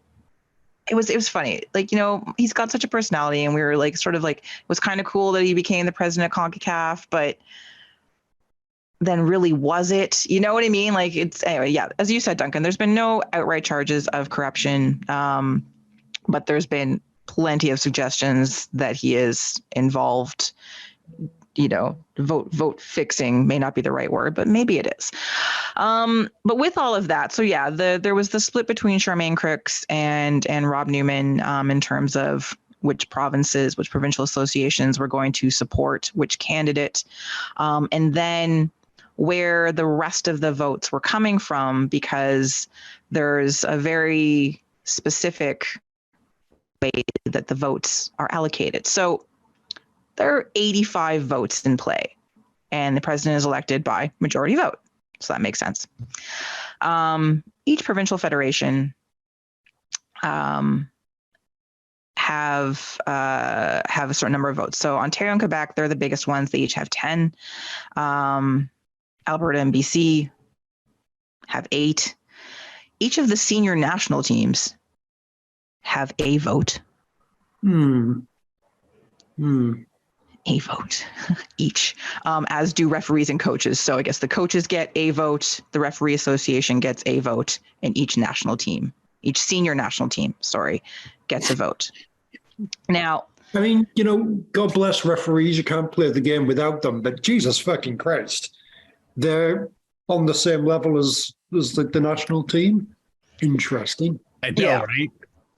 it was funny, like, he's got such a personality, and we were like sort of like, it was kind of cool that he became the president of CONCACAF, but then really was it? You know what I mean? Like, it's, anyway, yeah, as you said, Duncan, there's been no outright charges of corruption, but there's been plenty of suggestions that he is involved. Vote fixing may not be the right word, but maybe it is. But with all of that, so yeah, there was the split between Charmaine Crooks and Rob Newman in terms of which provincial associations were going to support which candidate, and then where the rest of the votes were coming from, because there's a very specific way that the votes are allocated. So there are 85 votes in play, and the president is elected by majority vote. So that makes sense. Each provincial federation have a certain number of votes. So Ontario and Quebec, they're the biggest ones. They each have 10. Alberta and BC have 8. Each of the senior national teams have a vote. A vote each, as do referees and coaches. So I guess the coaches get a vote, the referee association gets a vote, and each senior national team, gets a vote. Now, I mean, God bless referees. You can't play the game without them, but Jesus fucking Christ, they're on the same level as like the national team. Interesting. I know, right?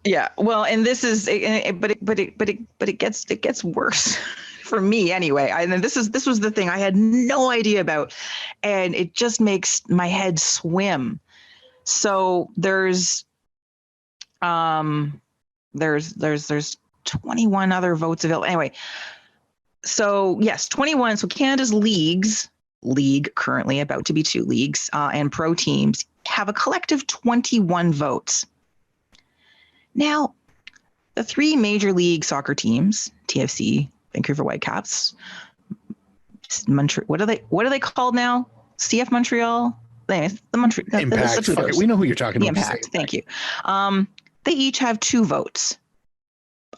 Yeah. Well, and this is, but it gets worse for me anyway. And this was the thing I had no idea about, and it just makes my head swim. So there's 21 other votes available. Anyway, so yes, 21. So Canada's league currently about to be 2 leagues, and pro teams have a collective 21 votes. Now, the 3 major league soccer teams, TFC, Vancouver Whitecaps, Montreal, what are they called now? CF Montreal? anyways, the Montreal Impact. Fuck it. We know who you're talking the about. Just say Impact. Thank you. They each have 2 votes.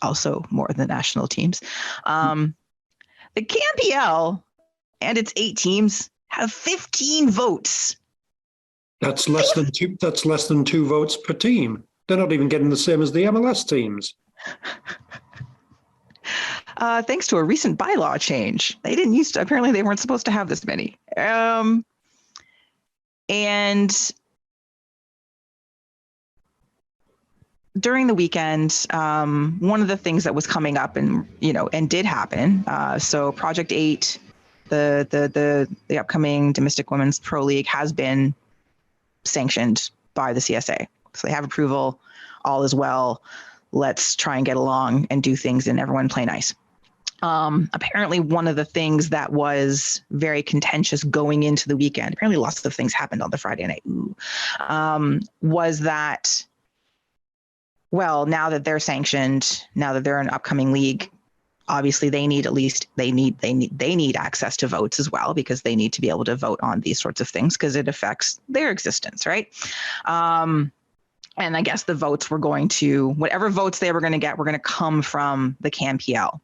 Also more than national teams. The CanPL and its 8 teams have 15 votes. That's less than 2. That's less than 2 votes per team. They're not even getting the same as the MLS teams. Thanks to a recent bylaw change. They didn't used to, apparently they weren't supposed to have this many. And during the weekend, one of the things that was coming up and did happen. So Project 8, the upcoming Domestic Women's Pro League has been sanctioned by the CSA. So they have approval, all is well. Let's try and get along and do things and everyone play nice. Apparently one of the things that was very contentious going into the weekend, apparently lots of things happened on the Friday night, was that, well, now that they're sanctioned, now that they're an upcoming league, obviously they need access to votes as well, because they need to be able to vote on these sorts of things because it affects their existence, right? And I guess the votes were going to, whatever votes they were going to get, were going to come from the CanPL.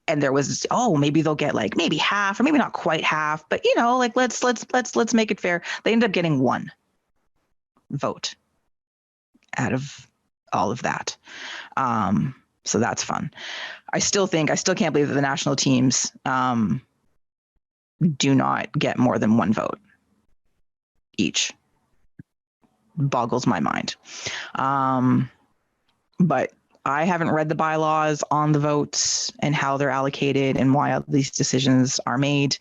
And there was, maybe they'll get like maybe half, or maybe not quite half, but like let's make it fair. They ended up getting 1 vote out of all of that. So that's fun. I still can't believe that the national teams do not get more than 1 vote each. Boggles my mind. But I haven't read the bylaws on the votes and how they're allocated and why all these decisions are made.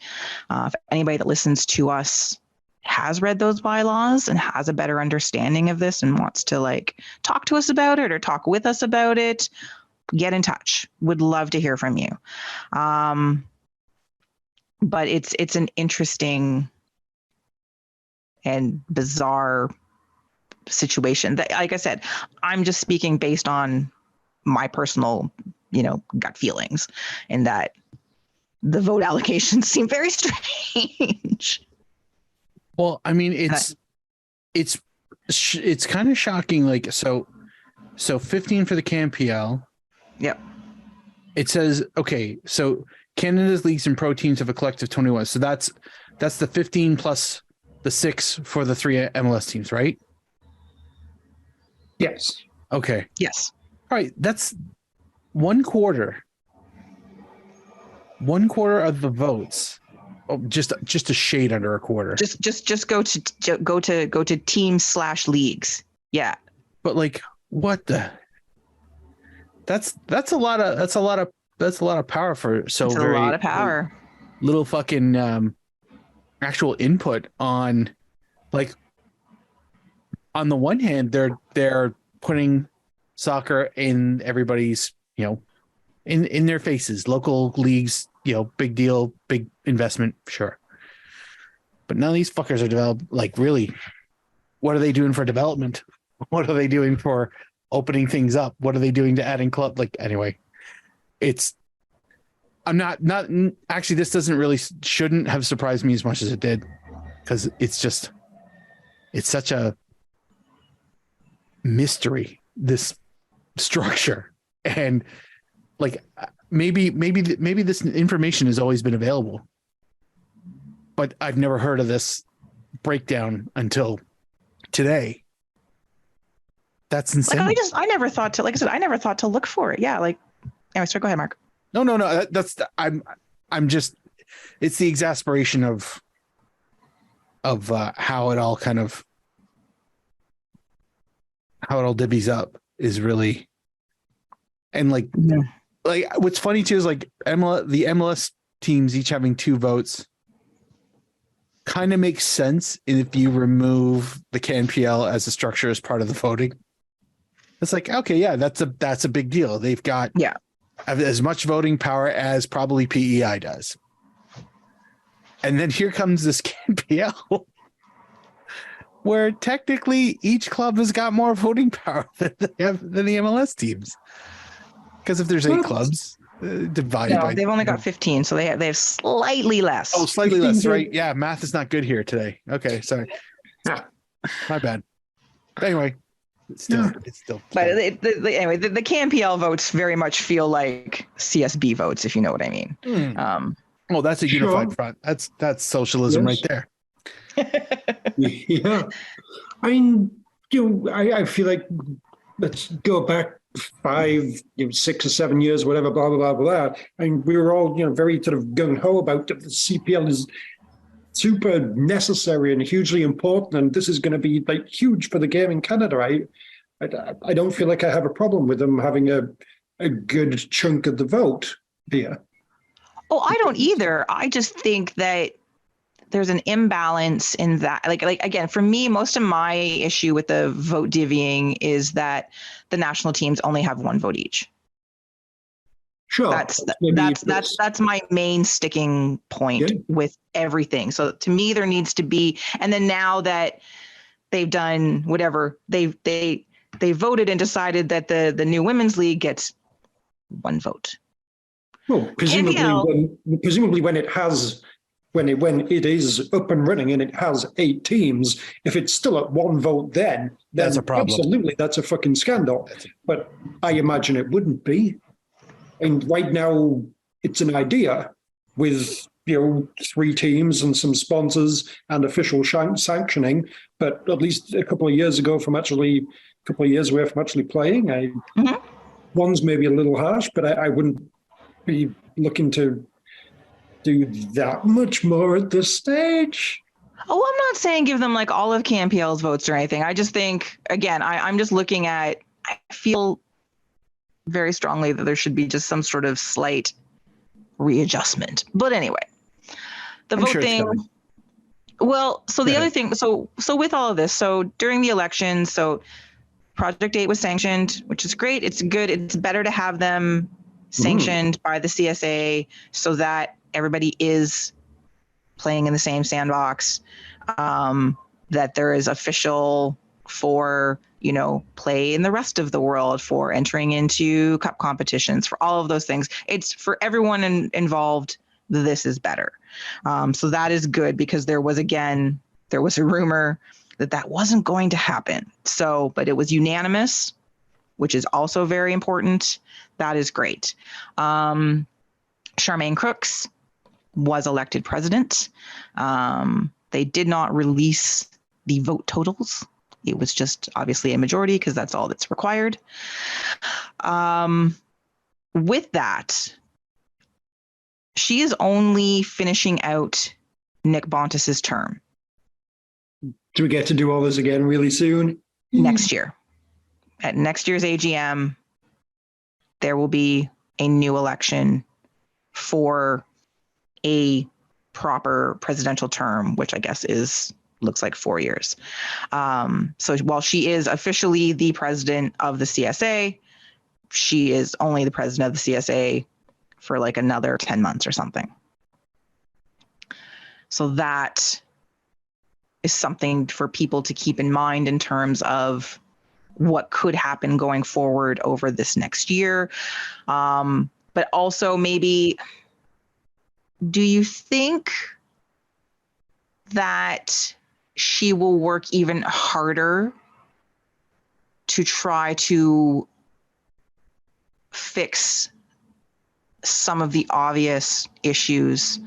If anybody that listens to us has read those bylaws and has a better understanding of this and wants to like talk to us about it or talk with us about it, get in touch. Would love to hear from you. But it's an interesting and bizarre situation that, like I said, I'm just speaking based on my personal, gut feelings, and that the vote allocations seem very strange. Well, I mean, it's kind of shocking. Like, so 15 for the CanPL. Yep. It says, okay, so Canada's leagues and pro teams have a collective 21. So that's the 15 plus the 6 for the 3 MLS teams, right? Yes. Okay. Yes. All right. That's 1/4. 1/4 of the votes. Oh, just a shade under a quarter. Just go to teams/leagues. Yeah. But like, what the? That's a lot of power for so it's very a lot of power. Little fucking actual input on, like, on the one hand they're putting soccer in everybody's, in their faces, local leagues, big deal, big investment, sure. But none of these fuckers are developed. Like, really, what are they doing for development? What are they doing for opening things up? What are they doing to adding club? Like, anyway, I'm not actually, this shouldn't have surprised me as much as it did, because it's such a mystery, this structure. And like, maybe this information has always been available, but I've never heard of this breakdown until today. That's insane. Like, I never thought to, like I said, I never thought to look for it. Yeah. Like, anyway, so go ahead, Mark. No. I'm just, it's the exasperation of how it all divvies up is really, and like, like what's funny too is like the MLS teams each having 2 votes kind of makes sense if you remove the CanPL as a structure as part of the voting. It's like, okay, yeah, that's a big deal. They've got as much voting power as probably PEI does. And then here comes this CanPL where technically each club has got more voting power than the MLS teams. Because if there's 8 clubs, divided by. They've only got 15, so they have slightly less. Oh, slightly less, right? Yeah, math is not good here today. Okay, sorry. My bad. But anyway, it's still. But anyway, the CanPL votes very much feel like CSB votes, if you know what I mean. Oh, that's a unified front. That's socialism right there. Yeah. I mean, I feel like let's go back 5, 6 or 7 years, whatever, blah, blah, blah, blah. I mean, we were all, very sort of gung-ho about the CPL is super necessary and hugely important, and this is going to be like huge for the game in Canada. I don't feel like I have a problem with them having a good chunk of the vote here. Oh, I don't either. I just think that there's an imbalance in that. Like again, for me, most of my issue with the vote divvying is that the national teams only have one vote each. Sure. That's my main sticking point with everything. So to me, there needs to be, and then now that they've done whatever, they voted and decided that the new women's league gets one vote. Well, presumably when it is up and running and it has 8 teams, if it's still at one vote, then that's a problem. Absolutely, that's a fucking scandal. But I imagine it wouldn't be. And right now, it's an idea with 3 teams and some sponsors and official sanctioning. But at least a couple of years away from actually playing, one's maybe a little harsh, but I wouldn't be looking to do that much more at this stage. Oh, I'm not saying give them like all of CanPL's votes or anything. I just think, again, I'm just looking at, I feel very strongly that there should be just some sort of slight readjustment. But anyway, the vote thing. Well, so the other thing, so with all of this, so during the election, so Project 8 was sanctioned, which is great. It's good. It's better to have them sanctioned by the CSA so that everybody is playing in the same sandbox, that there is official for, play in the rest of the world, for entering into cup competitions, for all of those things. It's for everyone involved. This is better. So that is good, because there was a rumor that wasn't going to happen. So, but it was unanimous, which is also very important. That is great. Charmaine Crooks was elected president. They did not release the vote totals. It was just obviously a majority, because that's all that's required. With that, she is only finishing out Nick Bontis's term. Do we get to do all this again really soon? Next year. At next year's AGM, there will be a new election for a proper presidential term, which I guess looks like 4 years. So while she is officially the president of the CSA, she is only the president of the CSA for like another 10 months or something. So that is something for people to keep in mind in terms of what could happen going forward over this next year. But also maybe, do you think that she will work even harder to try to fix some of the obvious issues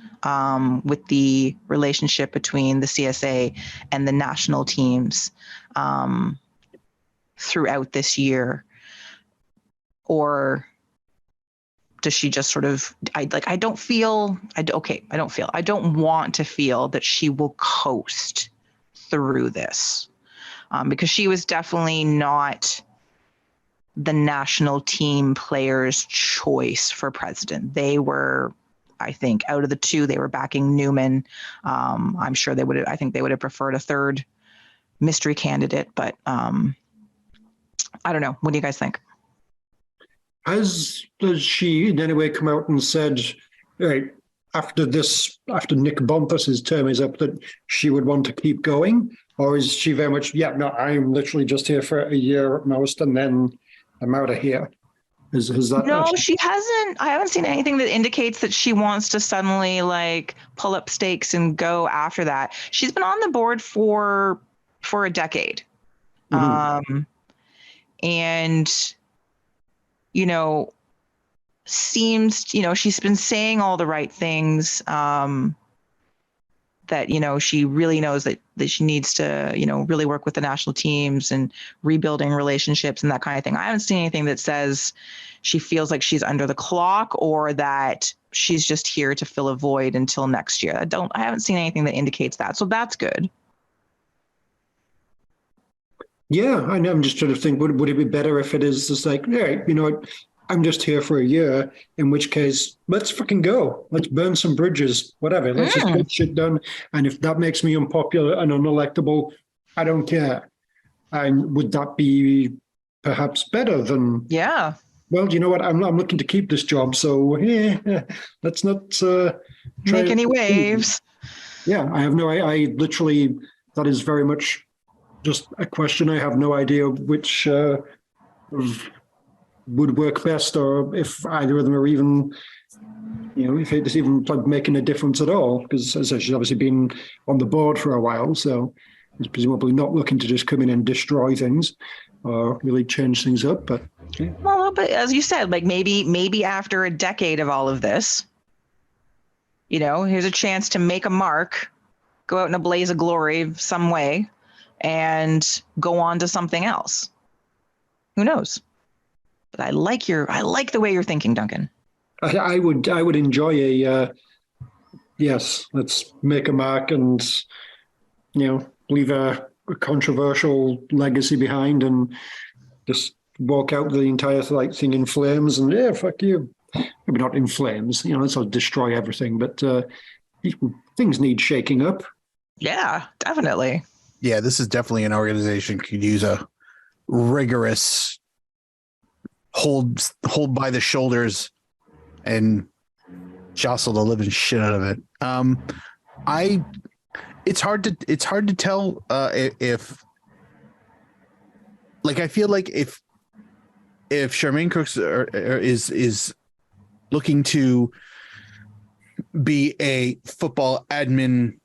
with the relationship between the CSA and the national teams throughout this year? Or does she just sort of, I don't want to feel that she will coast through this, because she was definitely not the national team players' choice for president. They were, I think, out of the two, they were backing Newman. I'm sure I think they would have preferred a third mystery candidate, but I don't know. What do you guys think? Does she in any way come out and said, right, after Nick Bontis's term is up, that she would want to keep going? Or is she very much, I'm literally just here for a year at most, and then I'm out of here? Has that No, actually? she hasn't. I haven't seen anything that indicates that she wants to suddenly like pull up stakes and go after that. She's been on the board for a decade. Mhm. And you know, seems, she's been saying all the right things, that, she really knows that she needs to, really work with the national teams and rebuilding relationships and that kind of thing. I haven't seen anything that says she feels like she's under the clock or that she's just here to fill a void until next year. I haven't seen anything that indicates that. So that's good. Yeah, I know. I'm just trying to think, would it be better if it is just like, all right, you know what, I'm just here for a year, in which case, let's fucking go. Let's burn some bridges, whatever. Let's just get shit done. And if that makes me unpopular and unelectable, I don't care. And would that be perhaps better than, Yeah. well, you know what, I'm looking to keep this job, so let's not try Make to. any waves. Yeah, I literally, that is very much just a question. I have no idea which would work best, or if either of them are even, if it's even like making a difference at all. Because as I said, she's obviously been on the board for a while, so he's presumably not looking to just come in and destroy things or really change things up. But yeah. Well, but as you said, like maybe after a decade of all of this, here's a chance to make a mark, go out in a blaze of glory some way, and go on to something else. Who knows? But I like the way you're thinking, Duncan. I would enjoy a yes, let's make a mark and leave a controversial legacy behind and just walk out the entire thing in flames and yeah, fuck you. Maybe not in flames, let's not destroy everything, but things need shaking up. Yeah, definitely. Yeah, this is definitely an organization could use a rigorous hold by the shoulders and jostle the living shit out of it. It's hard to tell if like I feel like if Charmaine Crooks is looking to be a football admin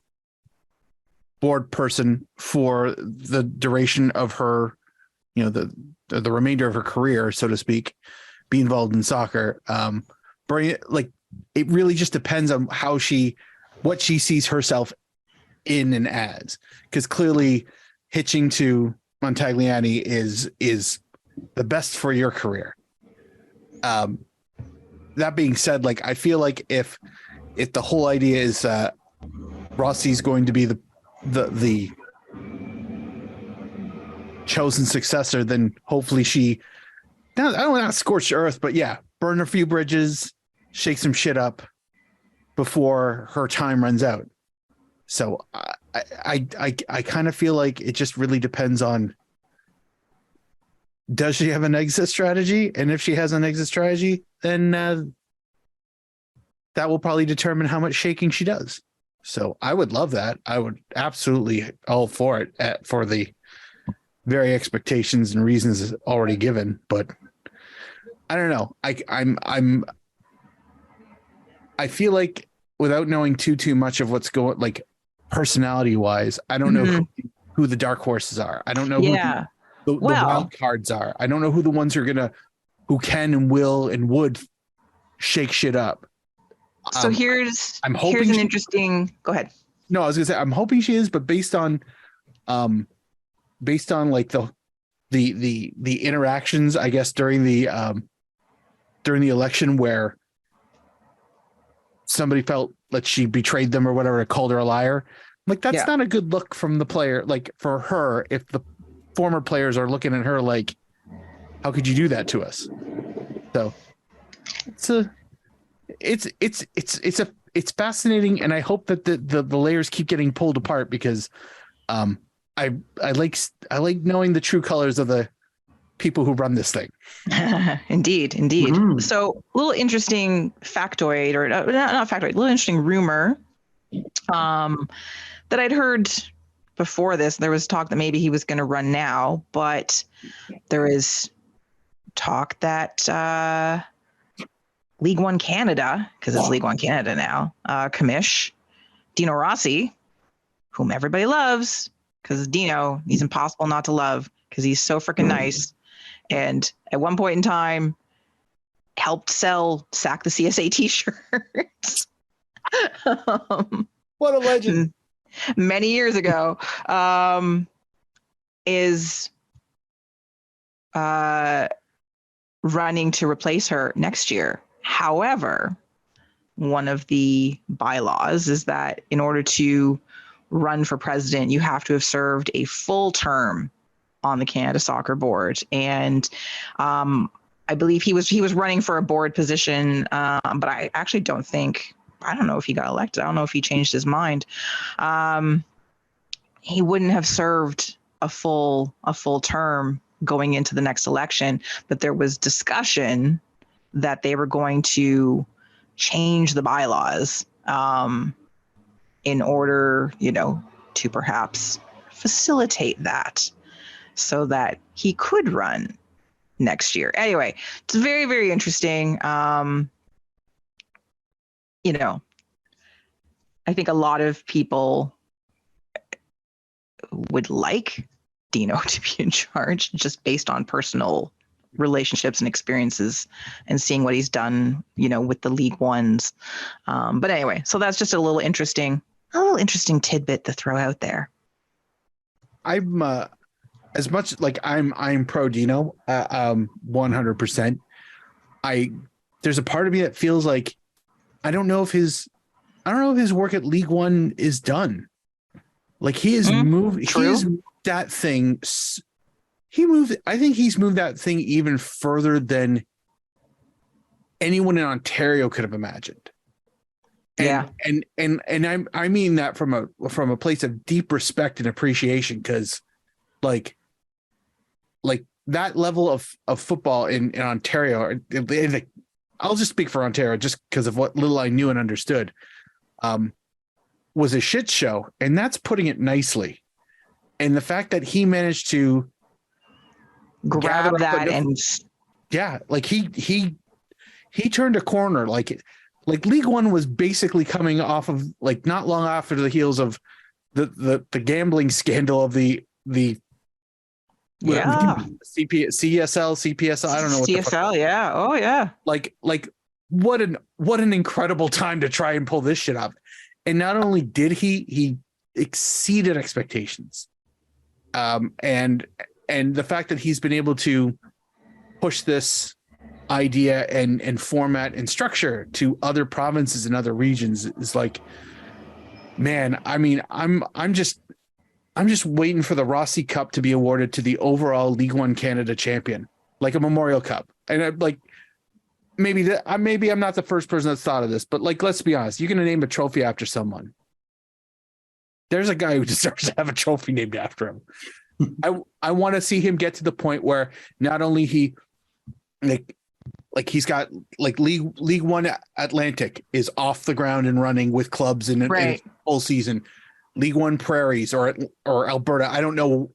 board person for the duration of her, the remainder of her career, so to speak, be involved in soccer. Bring it, like, it really just depends on what she sees herself in and as, because clearly hitching to Montagliani is the best for your career. That being said, like, I feel like if the whole idea is Rossi's going to be the chosen successor, then hopefully she, I don't want to scorch the earth, but yeah, burn a few bridges, shake some shit up before her time runs out. So I kind of feel like it just really depends on, does she have an exit strategy? And if she has an exit strategy, then that will probably determine how much shaking she does. So I would love that. I would absolutely all for it for the very expectations and reasons already given. But I don't know. I feel like without knowing too much of what's going, like, personality wise, I don't know who the dark horses are. I don't know who the wild cards are. I don't know who the ones who can and will and would shake shit up. So here's an interesting. Go ahead. No, I was gonna say I'm hoping she is, but based on like the interactions, I guess, during the election where somebody felt that she betrayed them or whatever, called her a liar. Like, that's not a good look from the player. Like, for her, if the former players are looking at her like, how could you do that to us? So it's fascinating, and I hope that the layers keep getting pulled apart, because I like knowing the true colors of the people who run this thing. Indeed. Mhm. So, a little interesting factoid, or not factoid, a little interesting rumor that I'd heard before this. There was talk that maybe he was going to run now, but there is talk that League One Canada, because it's League One Canada now, commish Dino Rossi, whom everybody loves, because Dino, he's impossible not to love because he's so freaking nice. And at one point in time, helped sell Sack the CSA t-shirts. What a legend. Many years ago, is running to replace her next year. However, one of the bylaws is that in order to run for president, you have to have served a full term on the Canada Soccer Board. And I believe he was running for a board position, but I actually I don't know if he got elected. I don't know if he changed his mind. He wouldn't have served a full term going into the next election, but there was discussion that they were going to change the bylaws in order, to perhaps facilitate that so that he could run next year. Anyway, it's very, very interesting. I think a lot of people would like Dino to be in charge just based on personal relationships and experiences and seeing what he's done, with the League Ones. But anyway, so that's just a little interesting tidbit to throw out there. I'm as much like I'm pro Dino, 100%. There's a part of me that feels like I don't know if his work at League One is done. Like he has moved. True. He has moved that thing. I think he's moved that thing even further than anyone in Ontario could have imagined. And I mean that from a place of deep respect and appreciation, because like that level of football in Ontario, I'll just speak for Ontario just because of what little I knew and understood, was a shit show, and that's putting it nicely. And the fact that he managed to grab that and like he turned a corner. Like League One was basically coming off of like not long after the heels of the gambling scandal of the CSL, CPSL. I don't know what CSL. Yeah. Oh yeah. Like what an incredible time to try and pull this shit up. And not only did he exceeded expectations. And the fact that he's been able to push this idea and format and structure to other provinces and other regions is like, man, I mean, I'm just waiting for the Rossi Cup to be awarded to the overall League One Canada champion, like a Memorial Cup. And I'm like, maybe I'm not the first person that's thought of this, but like, let's be honest, you're going to name a trophy after someone. There's a guy who deserves to have a trophy named after him. I want to see him get to the point where not only he like he's got like League One Atlantic is off the ground and running with clubs in a full season. League One Prairies or Alberta, I don't know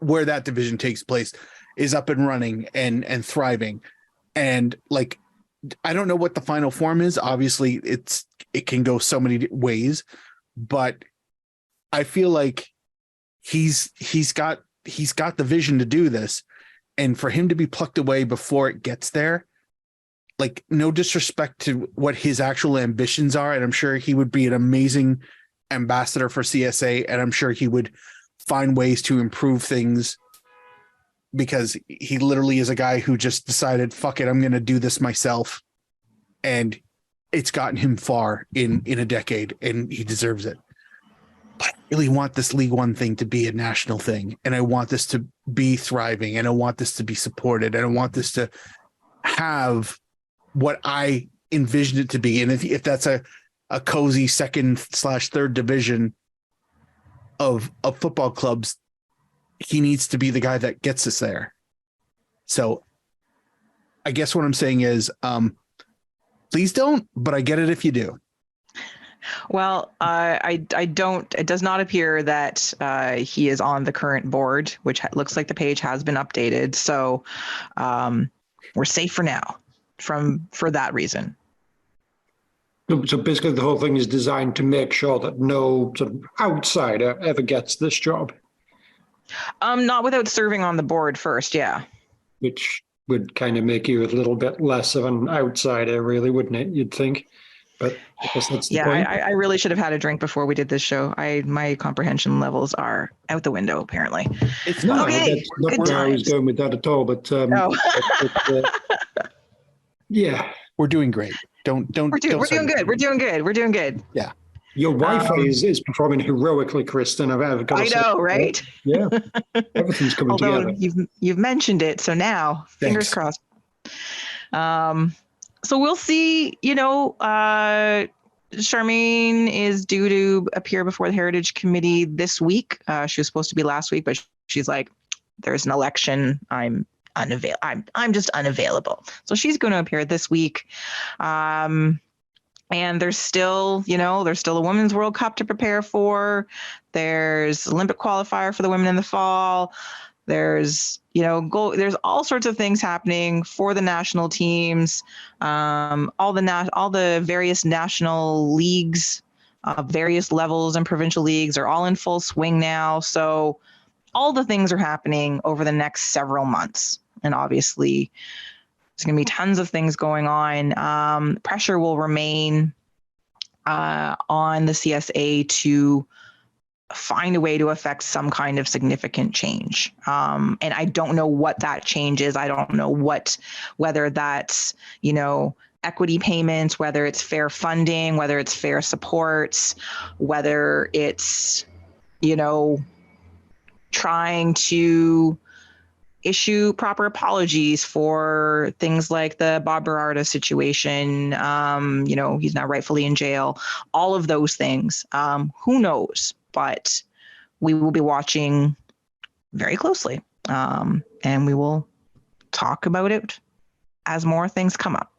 where that division takes place, is up and running and thriving. And like, I don't know what the final form is. Obviously it can go so many ways, but I feel like he's got the vision to do this, and for him to be plucked away before it gets there, like, no disrespect to what his actual ambitions are, and I'm sure he would be an amazing ambassador for CSA, and I'm sure he would find ways to improve things, because he literally is a guy who just decided, fuck it, I'm going to do this myself, and it's gotten him far in a decade, and he deserves it. But I really want this League One thing to be a national thing, and I want this to be thriving, and I want this to be supported, and I want this to have what I envisioned it to be. And if that's a cozy second/third division of football clubs, he needs to be the guy that gets us there. So I guess what I'm saying is, please don't, but I get it if you do. Well, I don't. It does not appear that he is on the current board, which looks like the page has been updated. So we're safe for now for that reason. So basically the whole thing is designed to make sure that no sort of outsider ever gets this job. Not without serving on the board first, yeah. Which would kind of make you a little bit less of an outsider, really, wouldn't it? You'd think. But I guess that's the point. I really should have had a drink before we did this show. My comprehension levels are out the window, apparently. It's No, okay. that's not where I was going with that at all. But yeah, we're doing great. We're doing good. We're doing good. Yeah. Your Wi-Fi is performing heroically, Kristin. I've got to say. I know, right? Yeah, everything's coming together. You've mentioned it, so now fingers crossed. So we'll see. Charmaine is due to appear before the Heritage Committee this week. She was supposed to be last week, but she's like, "There's an election. I'm just unavailable." So she's going to appear this week. And there's still a Women's World Cup to prepare for. There's Olympic qualifier for the women in the fall. There's, there's all sorts of things happening for the national teams. All the various national leagues, various levels and provincial leagues are all in full swing now. So all the things are happening over the next several months. And obviously, there's going to be tons of things going on. Pressure will remain on the CSA to find a way to affect some kind of significant change. And I don't know what that change is. I don't know whether that's, equity payments, whether it's fair funding, whether it's fair supports, whether it's, trying to issue proper apologies for things like the Bob Berarda situation. He's now rightfully in jail. All of those things. Who knows? But we will be watching very closely, and we will talk about it as more things come up.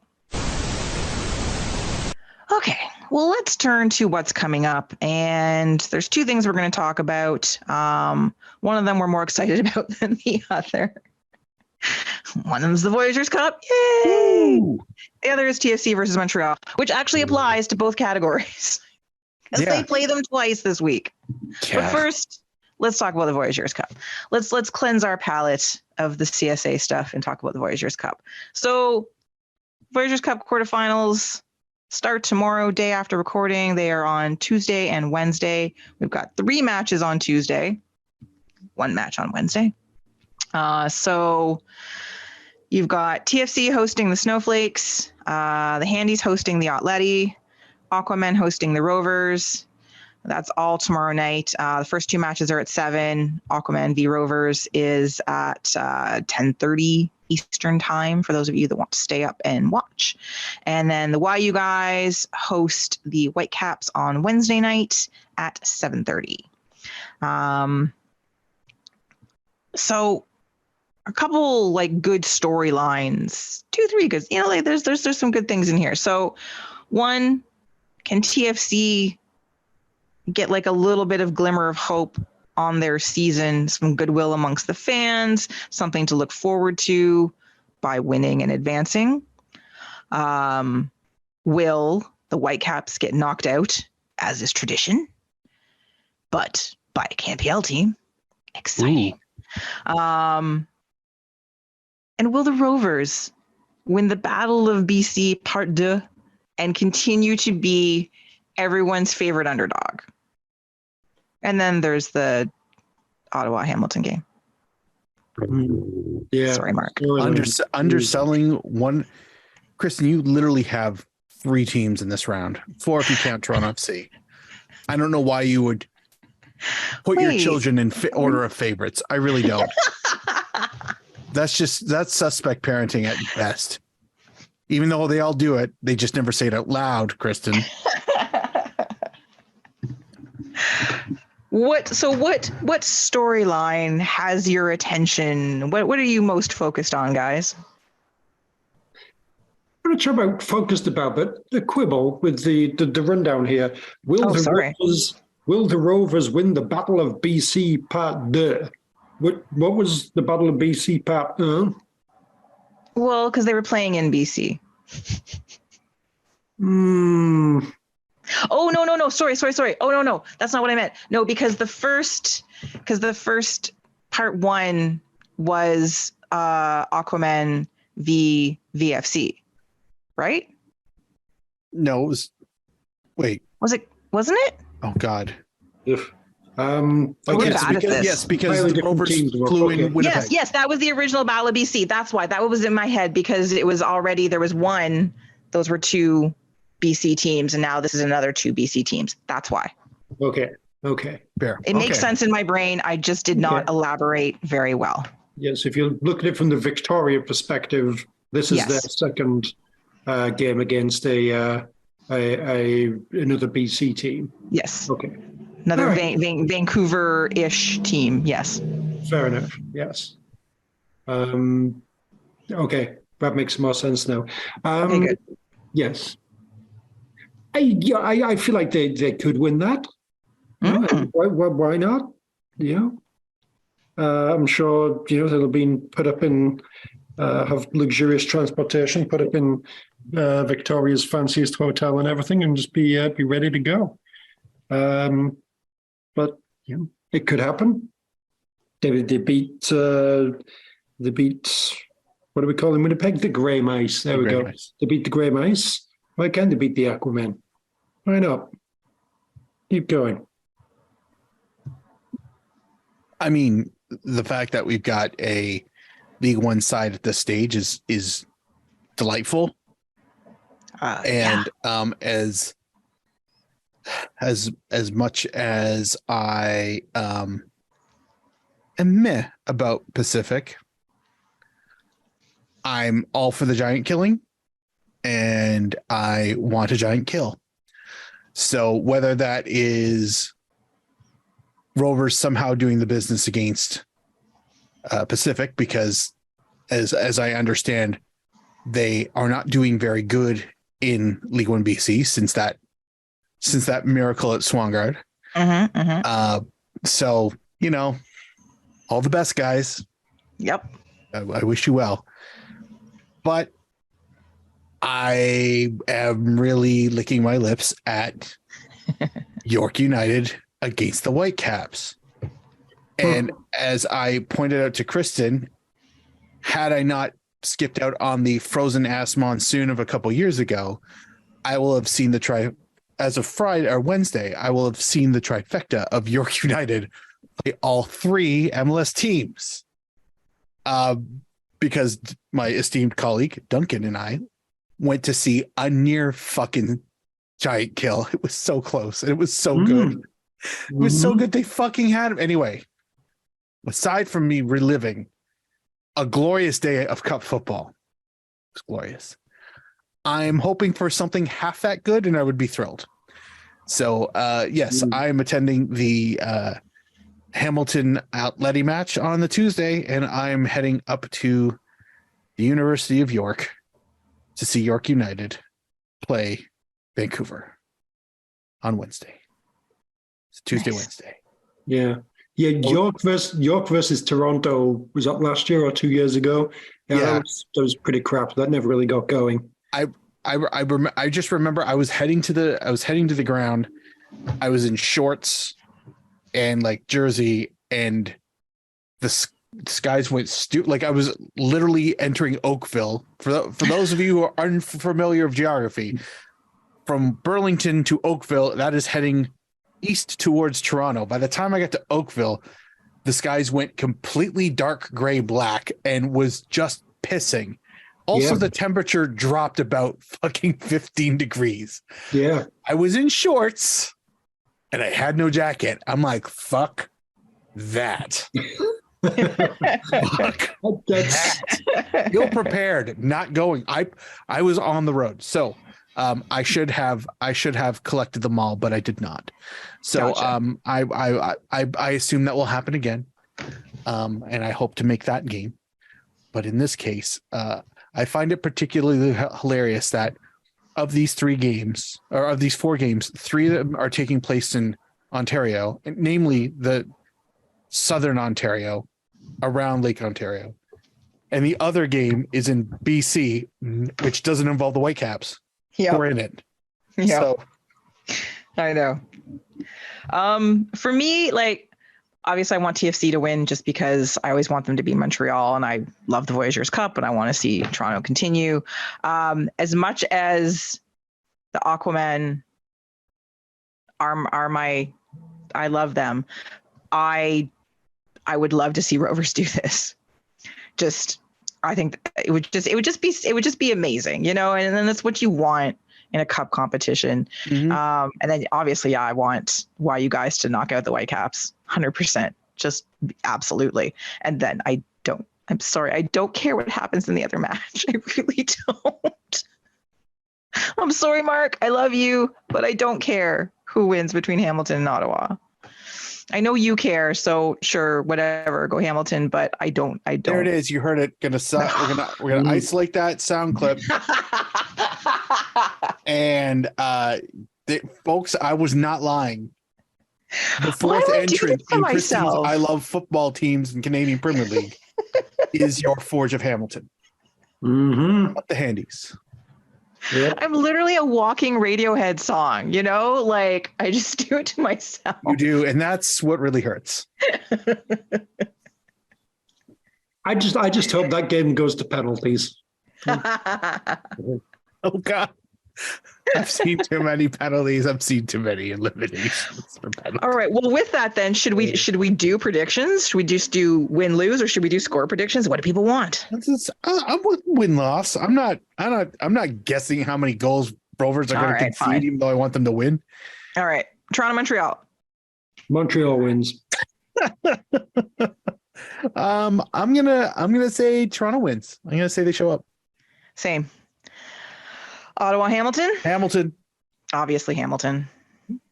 Okay, well, let's turn to what's coming up. And there's two things we're going to talk about. One of them we're more excited about than the other. One of them is the Voyageurs Cup. Yay! Ooh. The other is TFC versus Montreal, which actually applies to both categories because they play them twice this week. Yeah. But first, let's talk about the Voyageurs Cup. Let's cleanse our palate of the CSA stuff and talk about the Voyageurs Cup. So, Voyageurs Cup quarterfinals start tomorrow, day after recording. They are on Tuesday and Wednesday. We've got 3 matches on Tuesday, 1 match on Wednesday. So you've got TFC hosting the Snowflakes, the Handies hosting the Atleti, Aquaman hosting the Rovers. That's all tomorrow night. The first 2 matches are at 7. Aquaman v Rovers is at 10:30 Eastern time for those of you that want to stay up and watch. And then the YU guys host the Whitecaps on Wednesday night at 7:30. So a couple good storylines, 2-3 good. There's some good things in here. So one, can TFC get a little bit of glimmer of hope on their season, some goodwill amongst the fans, something to look forward to by winning and advancing? Will the Whitecaps get knocked out, as is tradition, but by a KNPL team? Exciting. And will the Rovers win the Battle of BC Part 2 and continue to be everyone's favorite underdog? And then there's the Ottawa-Hamilton game. Yeah. Sorry, Mark. Underselling one. Kristin, you literally have 3 teams in this round. 4 if you count Toronto FC. I don't know why you would put your children in order of favorites. I really don't. That's suspect parenting at best. Even though they all do it, they just never say it out loud, Kristin. What storyline has your attention? What are you most focused on, guys? I'm not sure about focused about, but the quibble with the rundown here. Will the Rovers win the Battle of BC Part 2? What was the Battle of BC Part 1? Well, because they were playing in BC. Oh no! Sorry. Oh no! That's not what I meant. No, because the first part one was Aquaman v VFC, right? No, it was. Wait. Wasn't it? Oh God. If We're bad at this. Yes, because Entirely the different Rovers teams were- flew okay. in Winnipeg. Yes, that was the original Battle of BC. That's why that was in my head, because it was already, there was one. Those were two BC teams, and now this is another two BC teams. That's why. Okay. Fair. It makes sense in my brain. I just did not Okay. elaborate very well. Yes, if you look at it from the Victoria perspective, this is Yes. their second game against another BC team. Yes. Okay, Another All right. Vancouver-ish team. Yes. fair enough. Yes. Okay, that makes more sense now. Okay, good. Yes. I feel like they could win that. Why not? Yeah. I'm sure they'll be put up in have luxurious transportation, put up in Victoria's fanciest hotel and everything, and just be ready to go. But it could happen. They beat what do we call them? Winnipeg, the Grey Mice. There we go. Mice. They beat the Grey Mice. Why can't they beat the Aquaman? Why not? Keep going. I mean, the fact that we've got a League One side at this stage is delightful. And as much as I am meh about Pacific, I'm all for the giant killing, and I want a giant kill. So whether that is Rovers somehow doing the business against Pacific, because as I understand, they are not doing very good in League One BC since that miracle at Swangard. So all the best, guys. Yep. I wish you well, but I am really licking my lips at York United against the Whitecaps. And as I pointed out to Kristin, had I not skipped out on the frozen ass monsoon of a couple years ago, I will have seen as of Friday or Wednesday, I will have seen the trifecta of York United play all three MLS teams. Because my esteemed colleague Duncan and I went to see a near fucking giant kill. It was so close, and it was so good. It was so good. They fucking had him. Anyway, aside from me reliving a glorious day of cup football, it was glorious. I'm hoping for something half that good, and I would be thrilled. So, yes, I am attending the Hamilton Outletty match on the Tuesday, and I'm heading up to the University of York to see York United play Vancouver on Wednesday. It's Tuesday, Nice. Wednesday. Yeah. York versus Toronto was up last year or 2 years ago. Yeah. That was pretty crap. That never really got going. I just remember I was heading to the ground. I was in shorts and like jersey, and the skies went like I was literally entering Oakville. For those of you who are unfamiliar of geography, from Burlington to Oakville, that is heading east towards Toronto. By the time I got to Oakville, the skies went completely dark gray black and was just pissing. Also, the temperature dropped about fucking 15 degrees. Yeah. I was in shorts and I had no jacket. I'm like, fuck that. Fuck that. Feel prepared, not going. I was on the road. So I should have collected them all, but I did not. So Gotcha. I assume that will happen again. And I hope to make that game. But in this case, I find it particularly hilarious that of these 4 games, 3 of them are taking place in Ontario, namely the Southern Ontario, around Lake Ontario. and the other game is in BC, which doesn't involve the Whitecaps. Yeah. We're in it. Yeah. So I know. For me, like, obviously I want TFC to win just because I always want them to be Montreal and I love the Voyageurs Cup and I want to see Toronto continue. As much as the Aquaman are my, I love them. I would love to see Rovers do this. Just, I think it would just be amazing, you know, and then that's what you want in a cup competition. And then obviously, I want you guys to knock out the Whitecaps 100%, just absolutely. And then I'm sorry, I don't care what happens in the other match. I really don't. I'm sorry, Mark. I love you, but I don't care who wins between Hamilton and Ottawa. I know you care, so sure, whatever, go Hamilton. But I don't. there it is. You heard it. We're gonna isolate that sound clip. And folks, I was not lying. The fourth entrant in Kristin's I love football teams in Canadian Premier League is your Forge of Hamilton. What the handies. Yep. I'm literally a walking Radiohead song, you know, like I just do it to myself. You do, and that's what really hurts. I just hope that game goes to penalties. Oh God. I've seen too many penalties. I've seen too many eliminations for penalties. All right. Well, with that, then should we do predictions? Should we just do win lose, or should we do score predictions? What do people want? I'm with win loss. I'm not guessing how many goals Rovers are going to concede, even though I want them to win. All right, Toronto, Montreal. Montreal wins. I'm gonna say Toronto wins. I'm gonna say they show up. Same. Ottawa, Hamilton. Hamilton. Obviously, Hamilton.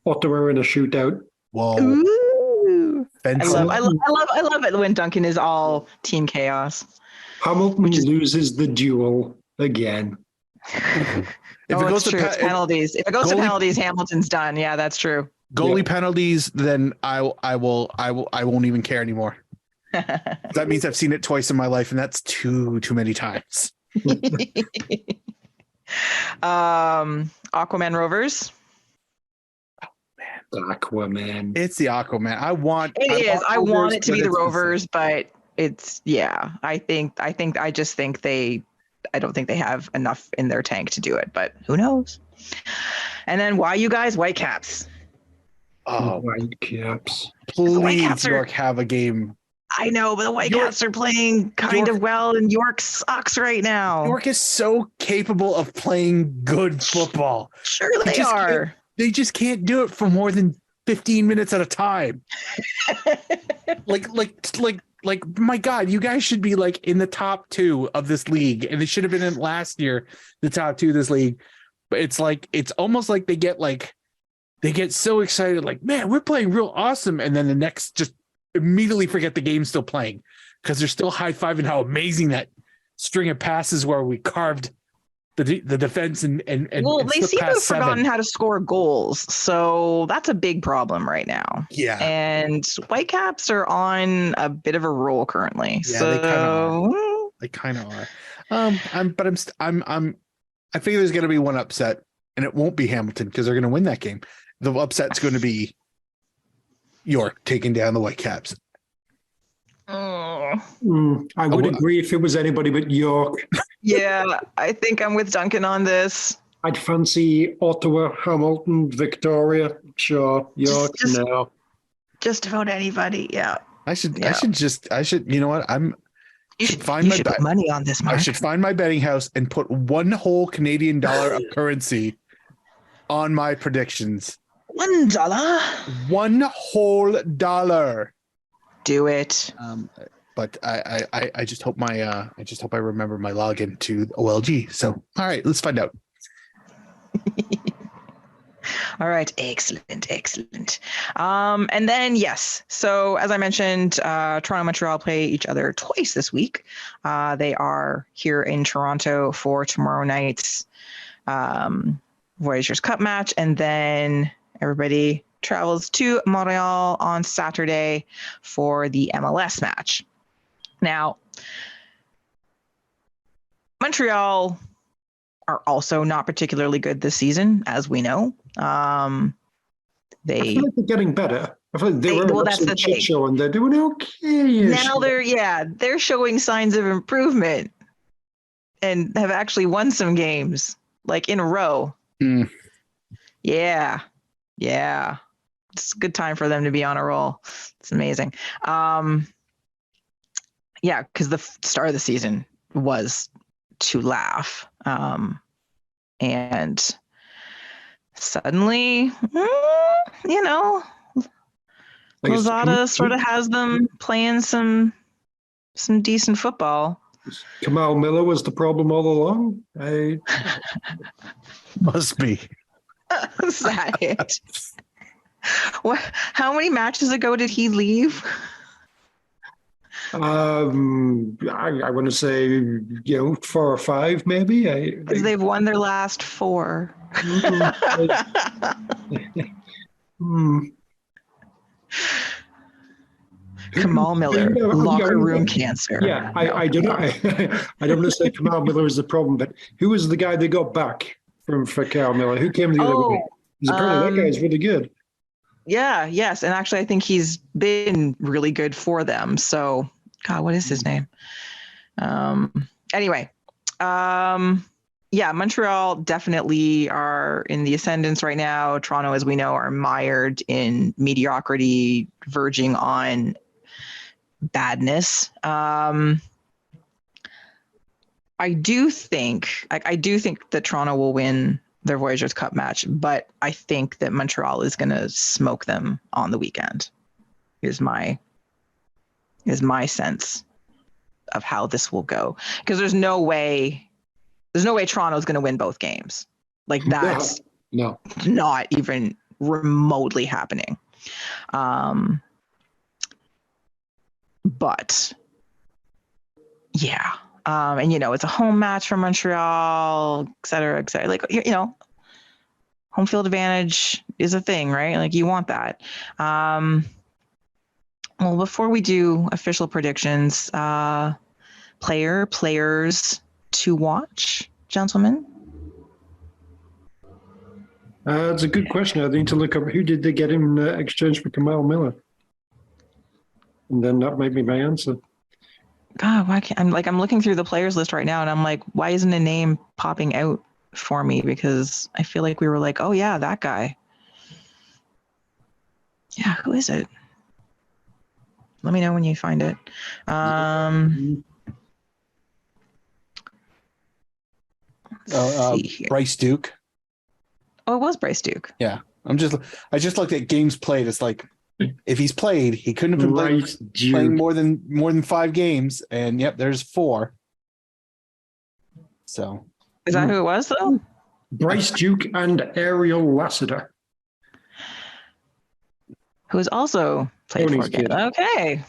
Ottawa in a shootout. Whoa. Ooh. I love it when Duncan is all team chaos. Hamilton loses the duel again. If it goes to penalties, if it goes to penalties, Hamilton's done. Yeah, that's true. Goalie penalties, then I won't even care anymore. That means I've seen it twice in my life, and that's too many times. Aquaman Rovers. Aquaman. It's the Aquaman. I want it to be the Rovers, but it's I don't think they have enough in their tank to do it, but who knows? And then why you guys Whitecaps? Oh, Whitecaps. Please, York, have a game. I know, but the Whitecaps are playing kind of well, and York sucks right now. York is so capable of playing good football. Sure, they are. They just can't do it for more than 15 minutes at a time. like, my God, you guys should be like in the top 2 of this league, and they should have been in last year, the top 2 of this league. But it's almost like they get so excited, like, man, we're playing real awesome, and then the next just immediately forget the game's still playing because they're still high-fiving how amazing that string of passes where we carved the defense and they seem to have forgotten how to score goals, so that's a big problem right now. Yeah, and Whitecaps are on a bit of a roll currently. Yeah, so they kind of are. I figure there's going to be one upset, and it won't be Hamilton because they're going to win that game. The upset's going to be York taking down the Whitecaps. I would agree if it was anybody but York. Yeah, I think I'm with Duncan on this. I'd fancy Ottawa, Hamilton, Victoria. Sure, York. No. Just about anybody. Yeah. I should. You know what? You should put money on this, Mark. I should find my betting house and put one whole Canadian dollar of currency on my predictions. $1. One whole dollar. Do it. But I just hope I remember my login to OLG. So all right, let's find out. All right, excellent. And then yes, so as I mentioned, Toronto, Montreal play each other twice this week. They are here in Toronto for tomorrow night's Voyageurs Cup match, and then everybody travels to Montreal on Saturday for the MLS match. Now, Montreal are also not particularly good this season, as we know. I feel like they're getting better. I feel like they were well, that's the shit thing. show and they're doing okay. Now they're showing signs of improvement and have actually won some games like in a row. Mm. Yeah. It's a good time for them to be on a roll. It's amazing. Yeah, because the start of the season was to laugh. And suddenly, Lozada sort of has them playing some decent football. Kamal Miller was the problem all along. Must be. Is that it? How many matches ago did he leave? I want to say 4 or 5 maybe. Because they've won their last 4. Kamal Miller, locker room cancer. Yeah, I don't know. I don't want to say Kamal Miller is the problem, but who was the guy they got back for Kamal Miller? Who came the other way? Because apparently that guy is really good. Yeah, yes. And actually, I think he's been really good for them. So, God, what is his name? Anyway, yeah, Montreal definitely are in the ascendance right now. Toronto, as we know, are mired in mediocrity, verging on badness. I do think that Toronto will win their Voyageurs Cup match, but I think that Montreal is going to smoke them on the weekend. Is my sense of how this will go, because there's no way Toronto's going to win both games. Like that's no, not even remotely happening. But yeah. And it's a home match for Montreal, et cetera, et cetera. Like, home field advantage is a thing, right? Like you want that. Well, before we do official predictions, players to watch, gentlemen. That's a good question. I need to look up who did they get in exchange for Kamal Miller, and then that might be my answer. God, why can't I'm looking through the players list right now, and I'm like, why isn't a name popping out for me? Because I feel like we were like, oh yeah, that guy. Yeah, who is it? Let me know when you find it. Bryce Duke. Oh, it was Bryce Duke. Yeah, I just looked at games played. It's like, if he's played, he couldn't have been playing more than 5 games. And yep, there's 4. So is that who it was though? Bryce Duke and Ariel Lassiter, who has also played 4 games. Okay,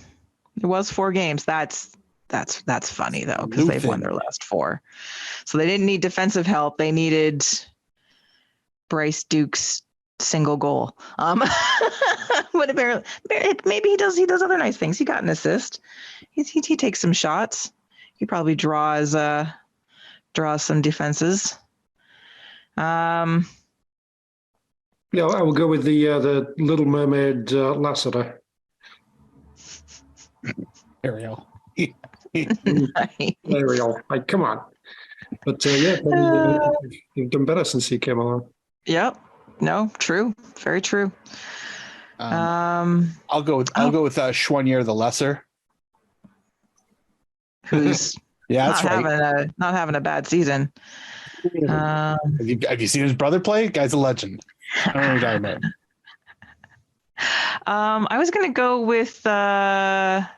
it was 4 games. That's funny though, because they've won their last 4. So they didn't need defensive help. They needed Bryce Duke's single goal. But apparently, maybe he does other nice things. He got an assist. He takes some shots. He probably draws some defenses. Yeah, I will go with the Little Mermaid Lassiter. Ariel. Nice. Ariel, like, come on. But yeah, you've done better since he came along. Yep. No, true. Very true. I'll go with Schwanier the Lesser, who's yeah, that's not having a bad season. Have you seen his brother play? Guy's a legend. I don't know what you're talking about. I was gonna go with that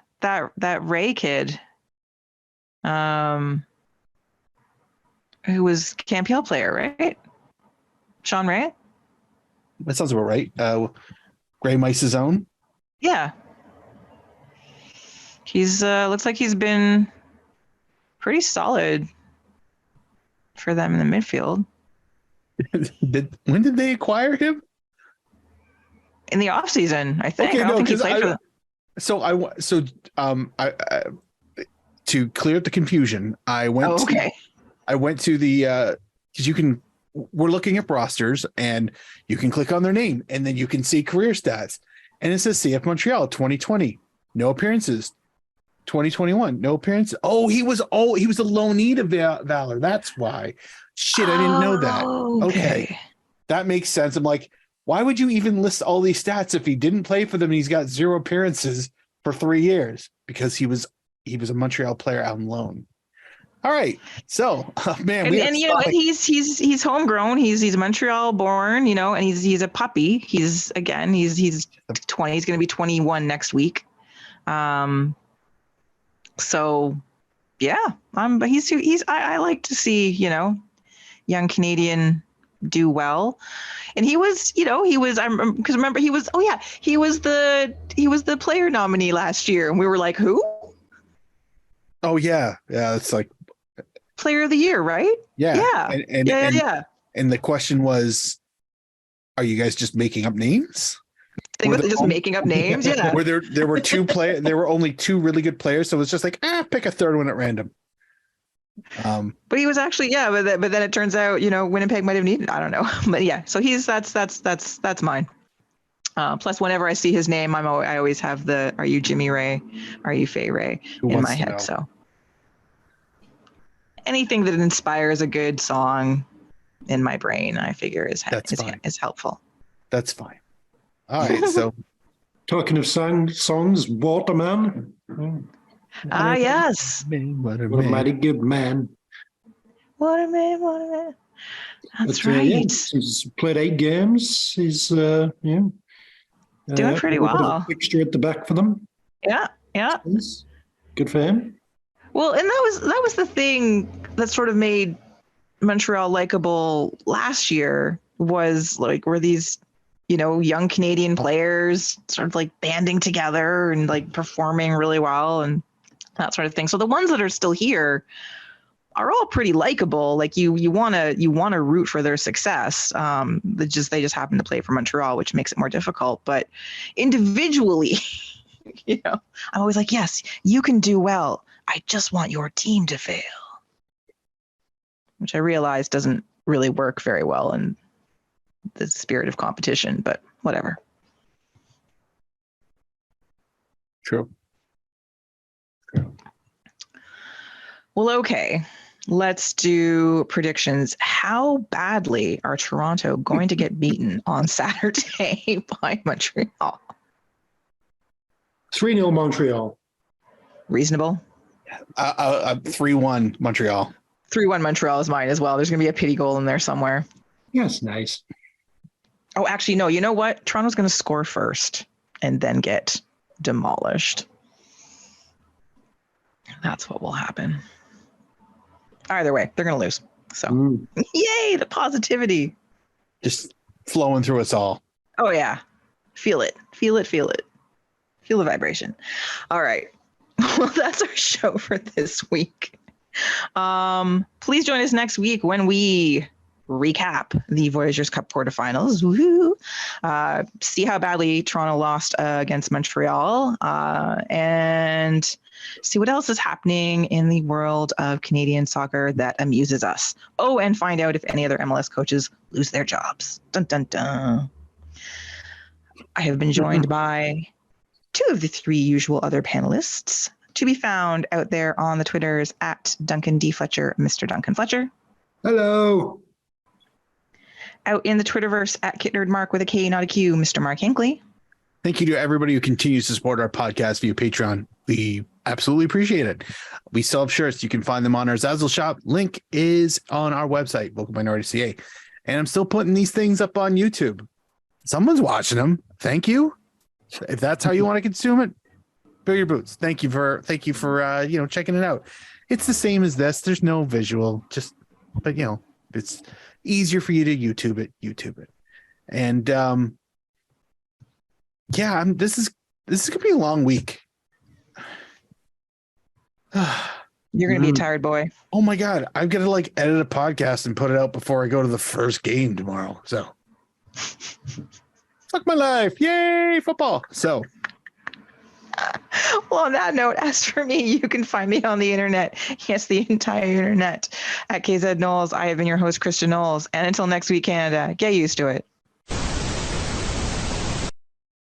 Ray kid, who was Campiel player, right? Sean Ray. That sounds about right. Gray Mice's own. Yeah. He's looks like he's been pretty solid for them in the midfield. When did they acquire him? In the off season, I think. Okay, I don't think he I played for them. to clear up the confusion, I went. Oh, okay. I went to the because we're looking at rosters and you can click on their name and then you can see career stats. And it says CF Montreal 2020, no appearances. 2021, no appearances. Oh, he was a loanee to Valor. That's why. Shit, I didn't know that. Okay. That makes sense. I'm like, why would you even list all these stats if he didn't play for them and he's got 0 appearances for 3 years? Because he was a Montreal player out on loan. All right. So, man, and he's homegrown. He's Montreal born, and he's a puppy. He's 20. He's going to be 21 next week. So yeah, but I like to see, young Canadian do well. And he was because remember he was the player nominee last year and we were like, who? Oh yeah. Yeah. It's like player of the year, right? Yeah. Yeah. And the question was, are you guys just making up names? Making up names? Yeah. Where there were there were only 2 really good players. So it was just like, pick a third one at random. But he was actually, but then it turns out, Winnipeg might have needed, I don't know. But yeah, so that's mine. Plus whenever I see his name, I always have the, are you Jimmy Ray? Are you Faye Ray in my head? So anything that inspires a good song in my brain, I figure is helpful. That's fine. All right. So talking of songs, Waterman. Yes. What a mighty good man. What a man. That's right. He's played 8 games. He's doing pretty well. Fixture at the back for them. Yeah. Good for him. Well, and that was the thing that sort of made Montreal likable last year, was like, were these young Canadian players sort of like banding together and like performing really well and that sort of thing. So the ones that are still here are all pretty likable. Like you want to root for their success. They just happen to play for Montreal, which makes it more difficult. But individually, I'm always like, yes, you can do well. I just want your team to fail, which I realize doesn't really work very well in the spirit of competition, but whatever. True. Well, okay. Let's do predictions. How badly are Toronto going to get beaten on Saturday by Montreal? 3-0 Montreal. Reasonable. 3-1 Montreal. 3-1 Montreal is mine as well. There's going to be a pity goal in there somewhere. Yes, nice. Oh, actually, no. You know what? Toronto's going to score first and then get demolished. That's what will happen. Either way, they're going to lose. So, Yay, the positivity. Just flowing through us all. Oh, yeah. Feel it. Feel it. Feel it. Feel the vibration. All right. Well, that's our show for this week. Please join us next week when we recap the Voyageurs Cup quarterfinals. Woo-hoo. See how badly Toronto lost against Montreal, and see what else is happening in the world of Canadian soccer that amuses us. Oh, and find out if any other MLS coaches lose their jobs. Dun, dun, dun. I have been joined by 2 of the 3 usual other panelists, to be found out there on the Twitters at Duncan D. Fletcher, Mr. Duncan Fletcher. Hello. Out in the Twitterverse at KitNerdMark with a K, not a Q, Mr. Mark Hinckley. Thank you to everybody who continues to support our podcast via Patreon. We absolutely appreciate it. We still have shirts. You can find them on our Zazzle shop. Link is on our website, Vocal Minority CA. And I'm still putting these things up on YouTube. Someone's watching them. Thank you. If that's how you want to consume it, fill your boots. Thank you for checking it out. It's the same as this. There's no visual, but it's easier for you to YouTube it. And this is gonna be a long week. You're gonna be a tired boy. Oh my god, I've got to edit a podcast and put it out before I go to the first game tomorrow. So fuck my life. Yay, football. So Well, on that note, as for me, you can find me on the internet. Yes, the entire internet at KZ Knowles. I have been your host, Kristin Knowles. And until next week, Canada, get used to it.